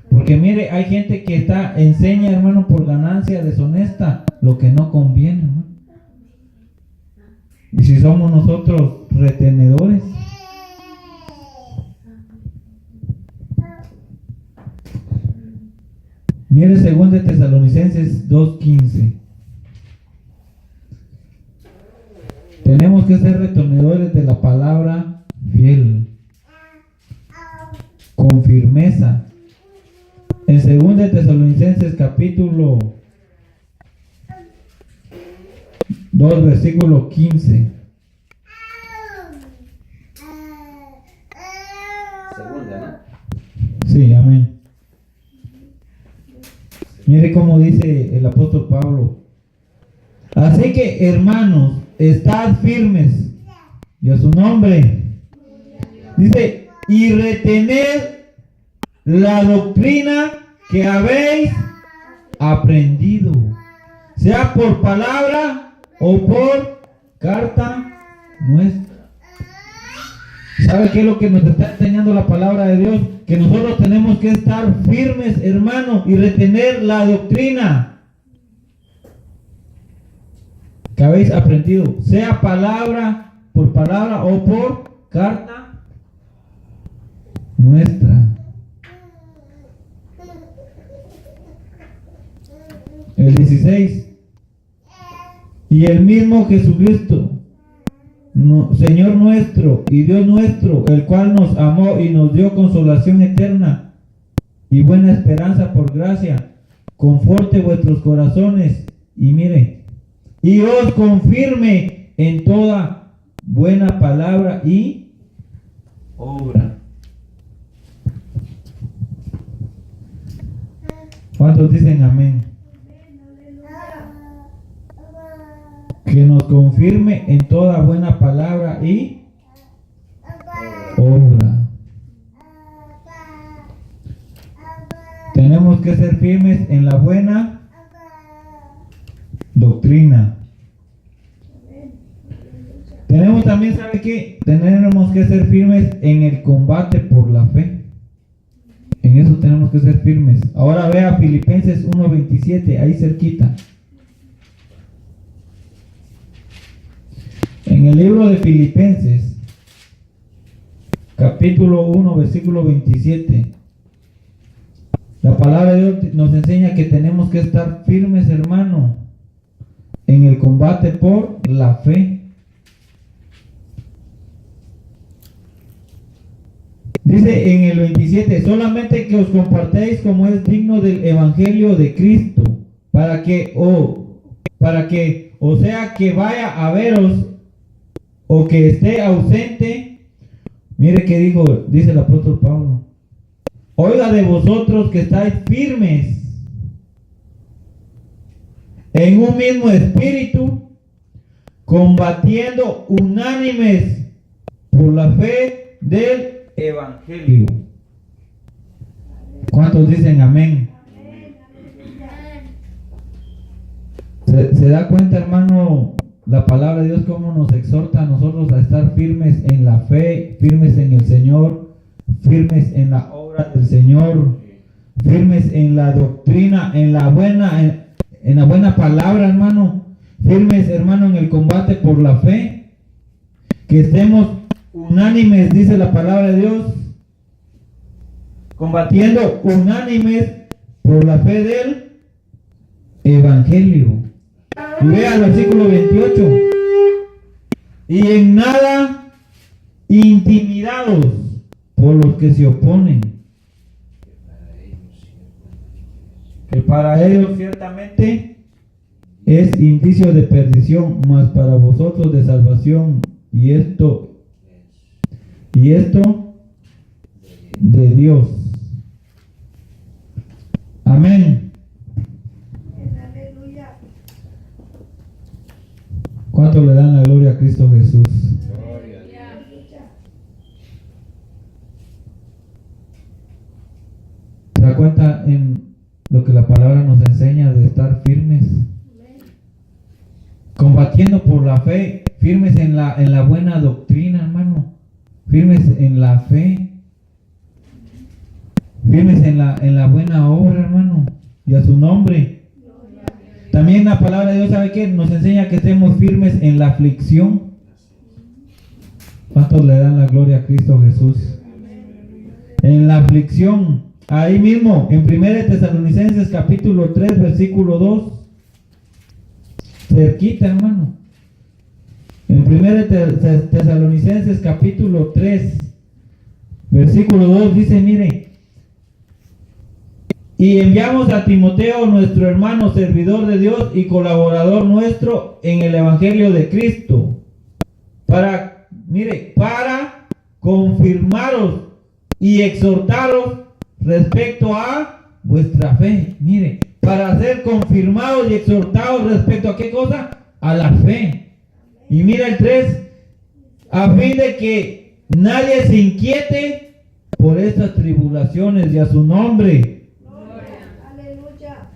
Porque mire, hay gente que enseña, hermano, por ganancia deshonesta lo que no conviene, hermano. Y si somos nosotros retenedores, mire 2 Tesalonicenses 2:15. Tenemos que ser retenedores de la palabra fiel, con firmeza. En 2 Tesalonicenses capítulo 2, versículo 15. Segunda, ¿no? Sí, amén. Mire cómo dice el apóstol Pablo. Así que, hermanos, estad firmes, y a su nombre. Dice, y retened la doctrina que habéis aprendido, sea por palabra o por carta nuestra. ¿Sabe qué es lo que nos está enseñando la palabra de Dios? Que nosotros tenemos que estar firmes, hermano, y retener la doctrina que habéis aprendido, sea palabra por palabra o por carta nuestra. El 16. Y el mismo Jesucristo, Señor nuestro y Dios nuestro, el cual nos amó y nos dio consolación eterna y buena esperanza por gracia, conforte vuestros corazones y mire, y os confirme en toda buena palabra y obra. ¿Cuántos dicen amén? Que nos confirme en toda buena palabra y obra. Tenemos que ser firmes en la buena doctrina. Tenemos también, ¿sabe qué? Tenemos que ser firmes en el combate por la fe. En eso tenemos que ser firmes. Ahora vea Filipenses 1:27, ahí cerquita. En el libro de Filipenses, capítulo 1, versículo 27, la palabra de Dios nos enseña que tenemos que estar firmes, hermano, en el combate por la fe. Dice en el 27, solamente que os compartáis como es digno del evangelio de Cristo, para que o sea que vaya a veros o que esté ausente, mire que dice el apóstol Pablo, oiga de vosotros que estáis firmes en un mismo espíritu, combatiendo unánimes por la fe del Evangelio. ¿Cuántos dicen amén? ¿Se da cuenta, hermano, la palabra de Dios cómo nos exhorta a nosotros a estar firmes en la fe, firmes en el Señor, firmes en la obra del Señor, firmes en la doctrina, en la buena palabra, hermano, firmes, hermano, en el combate por la fe, que estemos unánimes, dice la palabra de Dios, combatiendo unánimes por la fe del Evangelio. Y vea el versículo 28. Y en nada intimidados por los que se oponen, que para ellos ciertamente es indicio de perdición, mas para vosotros de salvación, y esto de Dios. Amén. Aleluya. ¿Cuánto le dan la gloria a Cristo Jesús? ¿Se da cuenta en lo que la palabra nos enseña de estar firmes? Combatiendo por la fe, firmes en la buena doctrina, hermano, firmes en la fe, firmes en la buena obra, hermano, y a su nombre. También la palabra de Dios, ¿sabe qué? Nos enseña que estemos firmes en la aflicción. ¿Cuántos le dan la gloria a Cristo Jesús? En la aflicción. Ahí mismo, en 1 Tesalonicenses capítulo 3, versículo 2. Cerquita, hermano. En 1 Tesalonicenses capítulo 3, versículo 2 dice, mire, y enviamos a Timoteo, nuestro hermano, servidor de Dios y colaborador nuestro en el Evangelio de Cristo, para confirmaros y exhortaros respecto a vuestra fe. Mire, para ser confirmados y exhortados respecto a qué cosa? A la fe. Y mira el 3, a fin de que nadie se inquiete por estas tribulaciones, y a su nombre. Aleluya.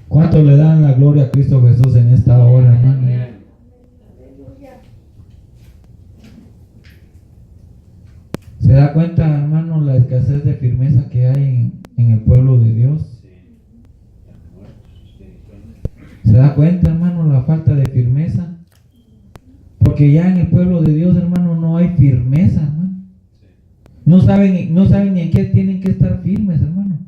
¿Cuántos le dan la gloria a Cristo Jesús en esta hora, hermano? Aleluya. ¿Se da cuenta, hermano, la escasez de firmeza que hay en el pueblo de Dios? ¿Se da cuenta, hermano, la falta de firmeza? Porque ya en el pueblo de Dios, hermano, no hay firmeza, hermano. No saben ni en qué tienen que estar firmes, hermano.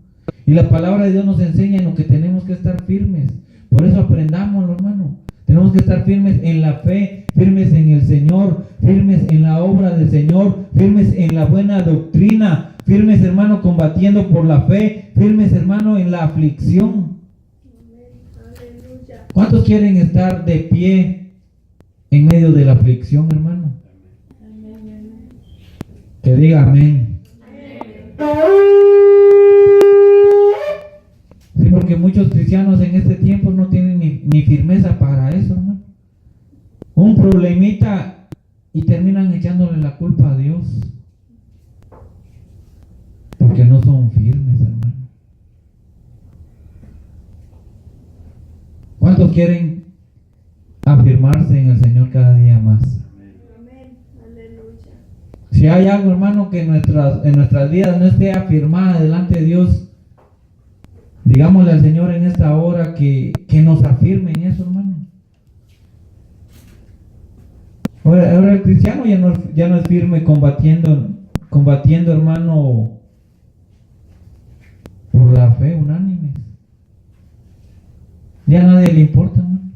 Y la palabra de Dios nos enseña en lo que tenemos que estar firmes. Por eso aprendámoslo, hermano. Tenemos que estar firmes en la fe, firmes en el Señor, firmes en la obra del Señor, firmes en la buena doctrina, firmes, hermano, combatiendo por la fe, firmes, hermano, en la aflicción. Aleluya. ¿Cuántos quieren estar de pie en medio de la aflicción, hermano? Que diga amén. Sí, porque muchos cristianos en este tiempo no tienen ni firmeza para eso, hermano. Un problemita y terminan echándole la culpa a Dios, porque no son firmes, hermano. ¿Cuántos quieren afirmarse en el Señor cada día más? Amén. Aleluya. Si hay algo, hermano, que en nuestras vidas no esté afirmada delante de Dios, digámosle al Señor en esta hora que nos afirme en eso, hermano. Ahora el cristiano ya no es firme combatiendo, hermano, por la fe unánime. Ya a nadie le importa, hermano.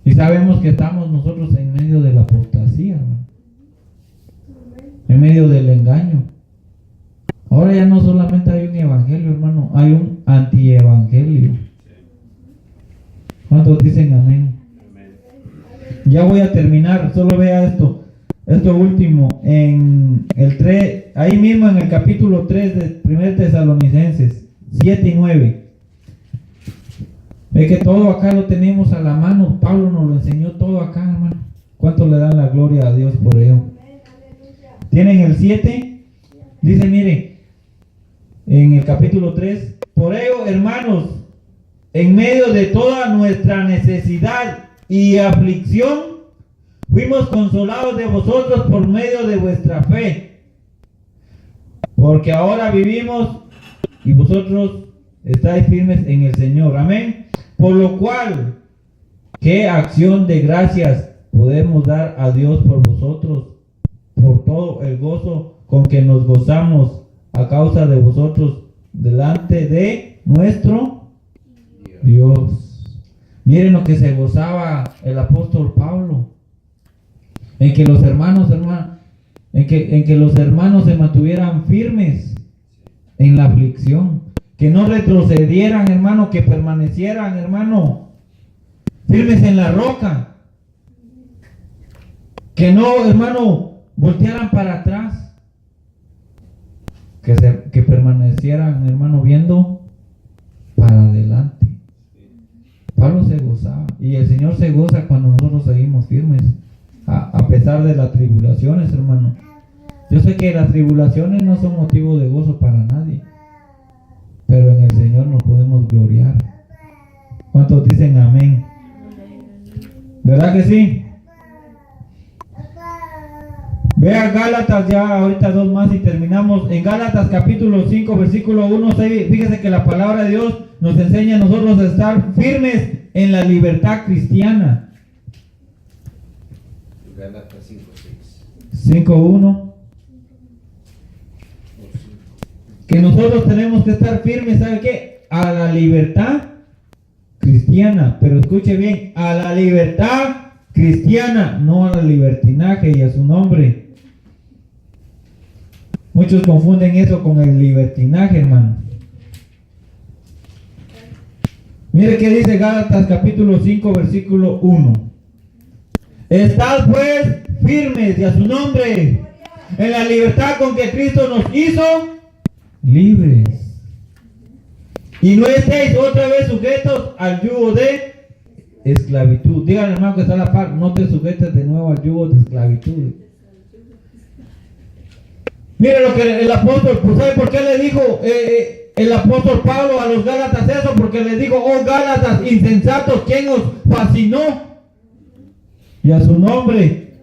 Y sabemos que estamos nosotros en medio de la apostasía, hermano. En medio del engaño. Ahora ya no solamente hay un evangelio, hermano, hay un antievangelio. ¿Cuántos dicen amén? Ya voy a terminar, solo vea esto último, en el 3, ahí mismo en el capítulo 3 de 1 Tesalonicenses, 7 y 9. Ve que todo acá lo tenemos a la mano, Pablo nos lo enseñó todo acá, hermano. ¿Cuánto le dan la gloria a Dios por ello? ¿Tienen el 7? Dice, mire, en el capítulo 3, por ello, hermanos, en medio de toda nuestra necesidad y aflicción, fuimos consolados de vosotros por medio de vuestra fe. Porque ahora vivimos y vosotros estáis firmes en el Señor. Amén. Por lo cual, ¿qué acción de gracias podemos dar a Dios por vosotros? Por todo el gozo con que nos gozamos a causa de vosotros delante de nuestro Dios. Miren lo que se gozaba el apóstol Pablo, en que los hermanos, en que los hermanos se mantuvieran firmes en la aflicción, que no retrocedieran, hermano, que permanecieran, hermano, firmes en la roca, que no, hermano, voltearan para atrás, que permanecieran, hermano, viendo para adelante. Pablo se gozaba, y el Señor se goza cuando nosotros seguimos firmes, a pesar de las tribulaciones, hermano. Yo sé que las tribulaciones no son motivo de gozo para nadie, pero en el Señor nos podemos gloriar. ¿Cuántos dicen amén? ¿Verdad que sí? Vea Gálatas, ya ahorita 2 más y terminamos. En Gálatas capítulo 5 versículo 1, fíjese que la palabra de Dios nos enseña a nosotros a estar firmes en la libertad cristiana. Gálatas 5:6. 5:1. Que nosotros tenemos que estar firmes, ¿sabe qué? A la libertad cristiana. Pero escuche bien, a la libertad cristiana, no al libertinaje y a su nombre. Muchos confunden eso con el libertinaje, hermano. Mire qué dice Gálatas capítulo 5 versículo 1. Estad pues firmes y a su nombre en la libertad con que Cristo nos hizo libres. Y no estéis otra vez sujetos al yugo de esclavitud. Díganle, hermano, que está a la par, no te sujetes de nuevo al yugo de esclavitud. Mire lo que el apóstol, pues, ¿sabe por qué le dijo el apóstol Pablo a los Gálatas eso? Porque les dijo, oh Gálatas insensatos, ¿quién os fascinó? Y a su nombre.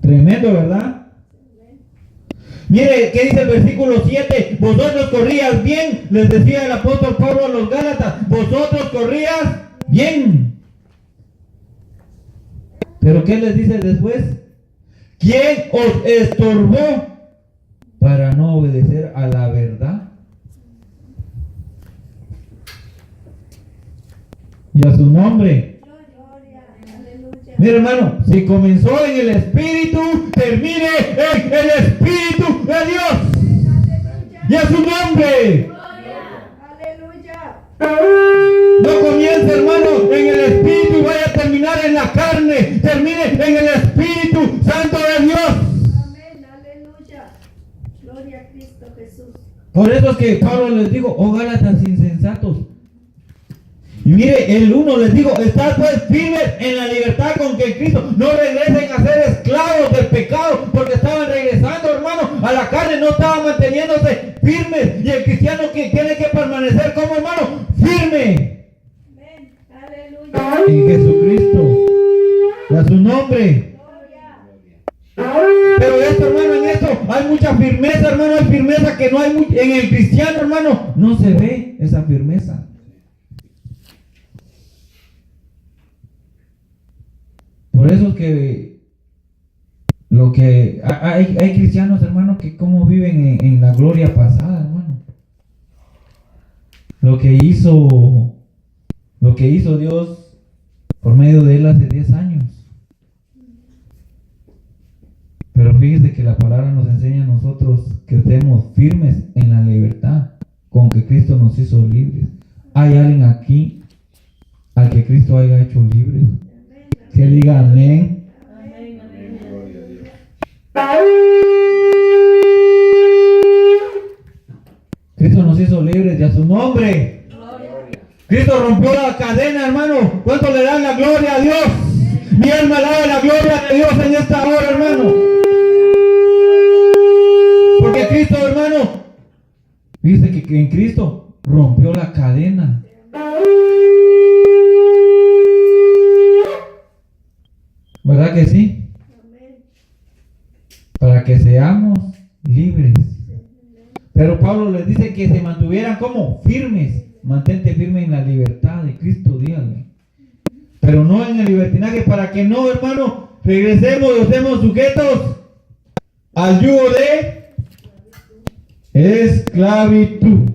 Tremendo, ¿verdad? Mire, ¿qué dice el versículo 7? Vosotros corrías bien, les decía el apóstol Pablo a los Gálatas, vosotros corrías bien. Pero ¿qué les dice después? ¿Quién os estorbó para no obedecer a la verdad? Y a su nombre. Mira, hermano, si comenzó en el Espíritu, termine en el Espíritu de Dios. Y a su nombre. Aleluya. No comience, hermano, en el Espíritu y vaya a terminar en la carne. Termine en el Espíritu Santo de Dios. Amén. Aleluya. Gloria a Cristo Jesús. Por eso es que Pablo les dijo, oh Gálatas insensatos. Y mire, el 1 les digo, estad pues firmes en la libertad con que Cristo, no regresen a ser esclavos del pecado, porque estaban regresando, hermano, a la carne, no estaban manteniéndose firmes. Y el cristiano que tiene que permanecer como, hermano, firme. Amén. Aleluya. En Jesucristo, a su nombre. Pero esto, hermano, en esto hay mucha firmeza, hermano, hay firmeza que no hay en el cristiano, hermano, no se ve esa firmeza. Por eso es que lo que hay cristianos, hermano, que como viven en la gloria pasada, hermano. Lo que hizo Dios por medio de él hace 10 años. Pero fíjese que la palabra nos enseña a nosotros que estemos firmes en la libertad con que Cristo nos hizo libres. Hay alguien aquí al que Cristo haya hecho libre. Que diga amén. Amén. Amén. Gloria a Dios. Cristo nos hizo libres y a su nombre. Gloria. Cristo rompió la cadena, hermano. ¿Cuánto le dan la gloria a Dios? Mi alma alaba la gloria de Dios en esta hora, hermano. Porque Cristo, hermano, dice que en Cristo rompió la cadena. ¿Verdad que sí? Para que seamos libres. Pero Pablo les dice que se mantuvieran como firmes. Mantente firme en la libertad de Cristo, dígale. Pero no en el libertinaje, para que no, hermano, regresemos y estemos sujetos al yugo de esclavitud.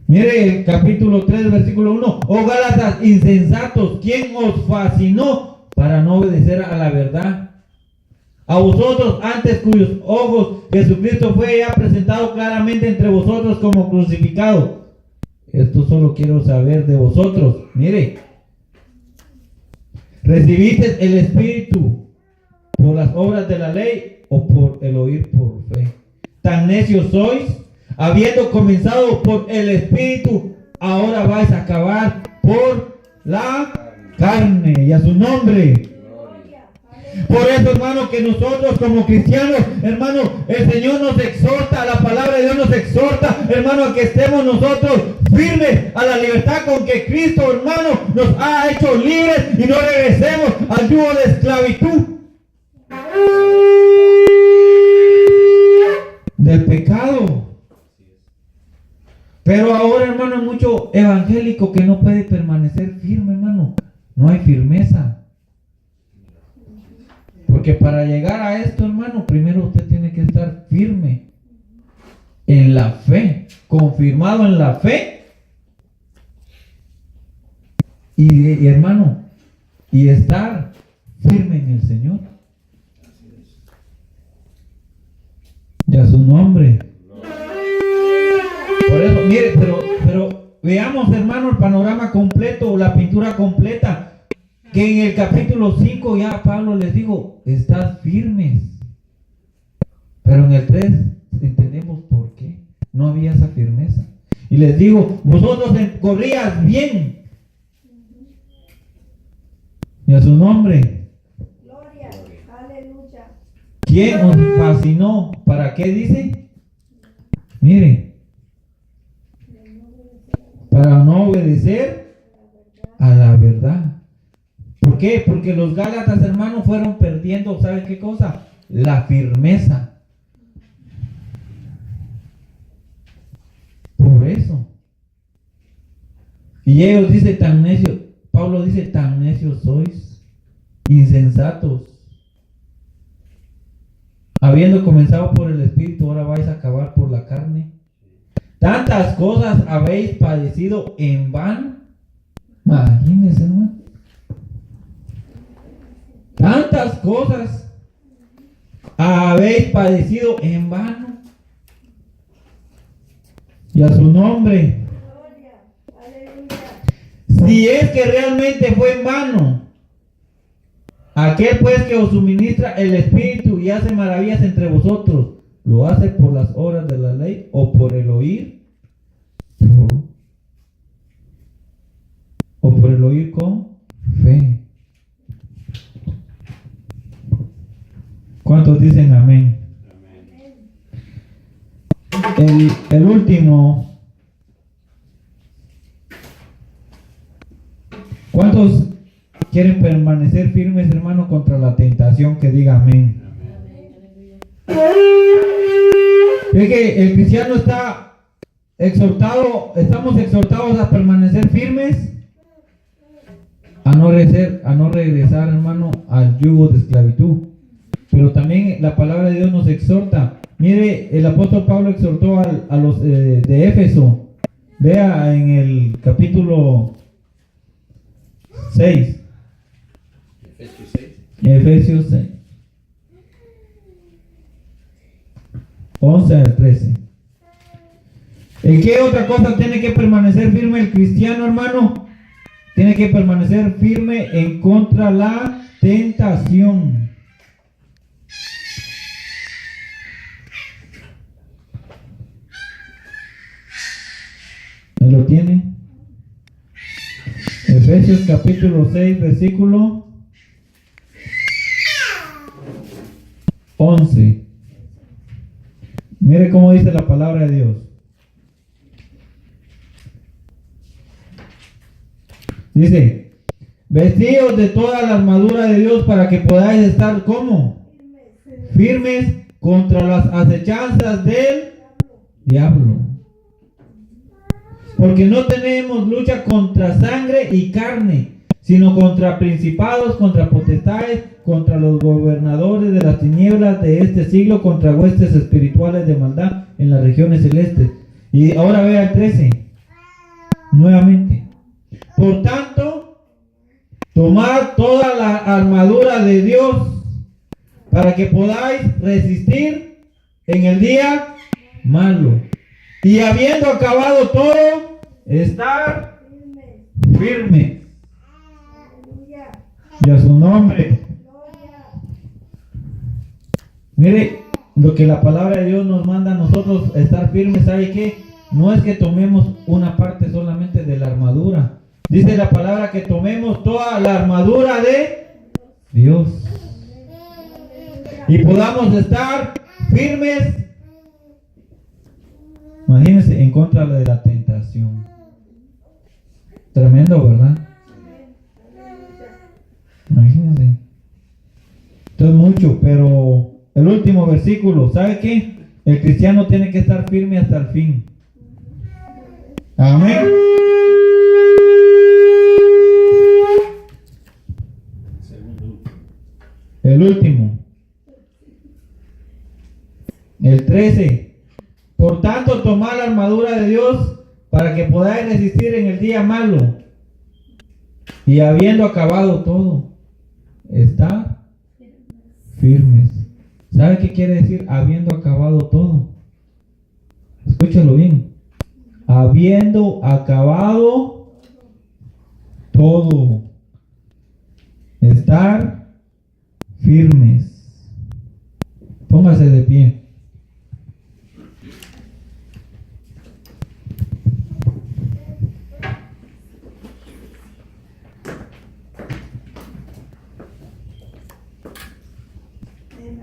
Mire el capítulo 3, versículo 1. Oh Gálatas insensatos, ¿quién os fascinó para no obedecer a la verdad? A vosotros, antes cuyos ojos Jesucristo fue ya presentado claramente entre vosotros como crucificado. Esto solo quiero saber de vosotros. Mire, ¿recibiste el Espíritu por las obras de la ley o por el oír por fe? Tan necios sois, habiendo comenzado por el Espíritu, ahora vais a acabar por la carne. Y a su nombre. Por eso, hermano, que nosotros como cristianos, hermano, el Señor nos exhorta, la palabra de Dios nos exhorta, hermano, a que estemos nosotros firmes a la libertad con que Cristo, hermano, nos ha hecho libres y no regresemos al yugo de esclavitud del pecado. Pero ahora, hermano, hay mucho evangélico que no puede permanecer firme, hermano. No hay firmeza. Porque para llegar a esto, hermano, primero usted tiene que estar firme en la fe, confirmado en la fe. Y hermano, y estar firme en el Señor. Y a su nombre. Por eso, mire, pero veamos, hermano, el panorama completo, la pintura completa. Que en el capítulo 5 ya Pablo les dijo, estad firmes. Pero en el 3 entendemos por qué no había esa firmeza. Y les digo, vosotros corrías bien. Y a su nombre. Gloria, aleluya. ¿Quién os fascinó? ¿Para qué dice? Mire, para no obedecer a la verdad. ¿Por qué? Porque los Gálatas, hermanos, fueron perdiendo, ¿sabe qué cosa? La firmeza. Por eso. Y ellos dicen tan necios, Pablo dice, tan necios sois, insensatos. Habiendo comenzado por el Espíritu, ahora vais a acabar por la carne. Tantas cosas habéis padecido en vano. Imagínense, hermano. Tantas cosas habéis padecido en vano. Y a su nombre. Gloria, aleluya. Si es que realmente fue en vano, aquel pues que os suministra el Espíritu y hace maravillas entre vosotros, ¿lo hace por las obras de la ley o por el oír? ¿O por el oír con fe? ¿Cuántos dicen amén? El último. ¿Cuántos quieren permanecer firmes, hermano, contra la tentación? Que diga amén. Es que el cristiano está exhortado, estamos exhortados a permanecer firmes, a no regresar, hermano, al yugo de esclavitud. Pero también la palabra de Dios nos exhorta. Mire, el apóstol Pablo exhortó a los de Éfeso. Vea en el capítulo 6. Efesios 6. Efesios 6. 11 al 13. ¿En qué otra cosa tiene que permanecer firme el cristiano, hermano? Tiene que permanecer firme en contra la tentación. ¿Me lo tiene? Efesios capítulo 6, versículo 11. Mire cómo dice la palabra de Dios. Dice, vestidos de toda la armadura de Dios para que podáis estar como firmes contra las acechanzas del diablo. Porque no tenemos lucha contra sangre y carne, sino contra principados, contra potestades, contra los gobernadores de las tinieblas de este siglo, contra huestes espirituales de maldad en las regiones celestes. Y ahora vea el 13, nuevamente. Por tanto, tomad toda la armadura de Dios para que podáis resistir en el día malo. Y habiendo acabado todo, estar firme. Y a su nombre. Mire, lo que la palabra de Dios nos manda a nosotros estar firmes, ¿sabe qué? No es que tomemos una parte solamente de la armadura. Dice la palabra que tomemos toda la armadura de Dios. Y podamos estar firmes. Imagínense, en contra de la tentación. Tremendo, ¿verdad? Imagínense. Esto es mucho, pero el último versículo, ¿sabe qué? El cristiano tiene que estar firme hasta el fin. Amén. El último. El 13. Por tanto, tomad la armadura de Dios para que podáis resistir en el día malo. Y habiendo acabado todo, estar firmes. ¿Sabe qué quiere decir habiendo acabado todo? Escúchalo bien. Habiendo acabado todo, estar firmes. Póngase de pie.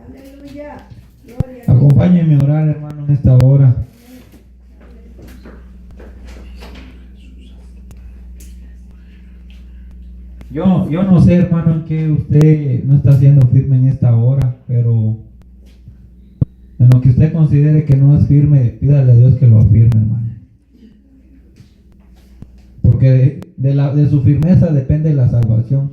Aleluya. Gloria. Acompáñenme a orar, hermano, en esta hora. Yo no sé, hermano, en qué usted no está siendo firme en esta hora, pero en lo que usted considere que no es firme, pídale a Dios que lo afirme, hermano. Porque de su firmeza depende la salvación.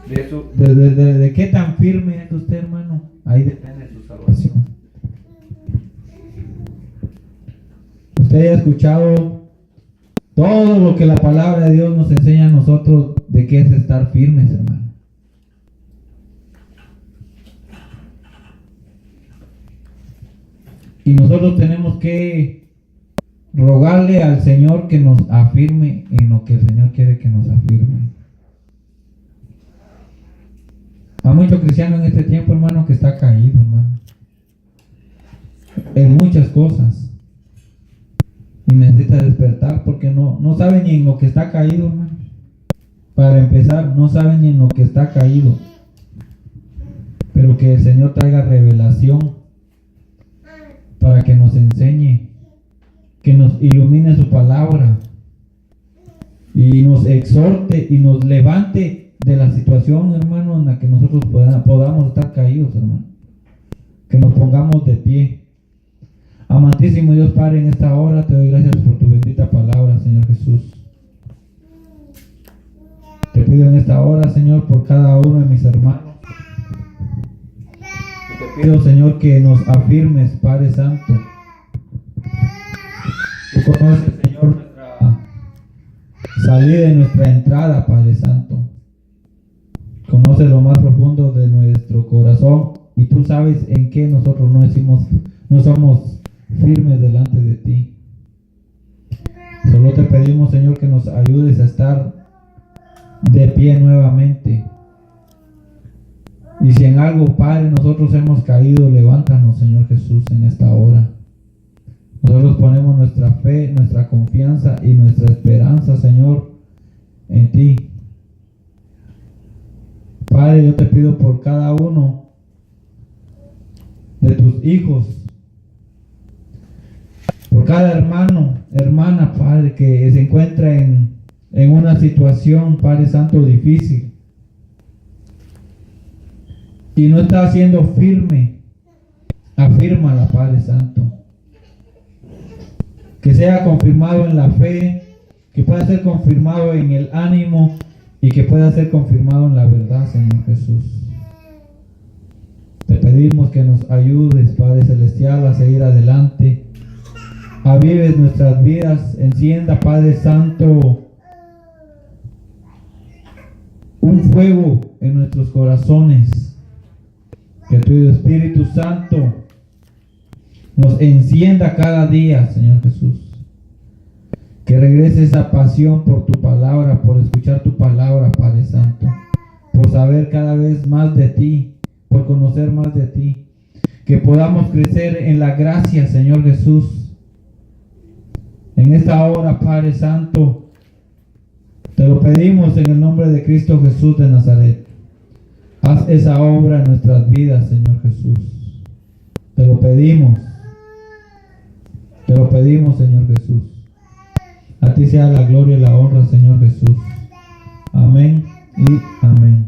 De qué tan firme es usted, hermano, ahí depende su salvación. Usted ha escuchado todo lo que la palabra de Dios nos enseña a nosotros de qué es estar firmes, hermano. Y nosotros tenemos que rogarle al Señor que nos afirme en lo que el Señor quiere que nos afirme. Hay muchos cristianos en este tiempo, hermano, que está caído, hermano, en muchas cosas. Y necesita despertar porque no sabe ni en lo que está caído, hermano. Para empezar, no sabe ni en lo que está caído. Pero que el Señor traiga revelación para que nos enseñe, que nos ilumine su palabra y nos exhorte y nos levante de la situación, hermano, en la que nosotros podamos estar caídos, hermano. Que nos pongamos de pie. Amantísimo Dios Padre, en esta hora te doy gracias por tu bendita palabra, Señor Jesús. Te pido en esta hora, Señor, por cada uno de mis hermanos. Y te pido, Señor, que nos afirmes, Padre Santo. Tú conoces, Señor, nuestra salida y nuestra entrada, Padre Santo. Conoces lo más profundo de nuestro corazón y tú sabes en qué nosotros no no somos firmes delante de ti. Solo te pedimos, Señor, que nos ayudes a estar de pie nuevamente. Y si en algo, Padre, nosotros hemos caído, levántanos, Señor Jesús, en esta hora. Nosotros ponemos nuestra fe, nuestra confianza y nuestra esperanza, Señor, en ti. Padre, yo te pido por cada uno de tus hijos, por cada hermano, hermana, Padre, que se encuentra en una situación, Padre Santo, difícil y no está siendo firme. Afírmala, Padre Santo, que sea confirmado en la fe, que pueda ser confirmado en el ánimo y que pueda ser confirmado en la verdad, Señor Jesús. Te pedimos que nos ayudes, Padre Celestial, a seguir adelante. Avives nuestras vidas, encienda, Padre Santo, un fuego en nuestros corazones. Que tu Espíritu Santo nos encienda cada día, Señor Jesús. Que regrese esa pasión por tu palabra, por escuchar tu palabra, Padre Santo, por saber cada vez más de ti, por conocer más de ti. Que podamos crecer en la gracia, Señor Jesús. En esta hora, Padre Santo, te lo pedimos en el nombre de Cristo Jesús de Nazaret. Haz esa obra en nuestras vidas, Señor Jesús. Te lo pedimos, Señor Jesús. A ti sea la gloria y la honra, Señor Jesús. Amén y amén.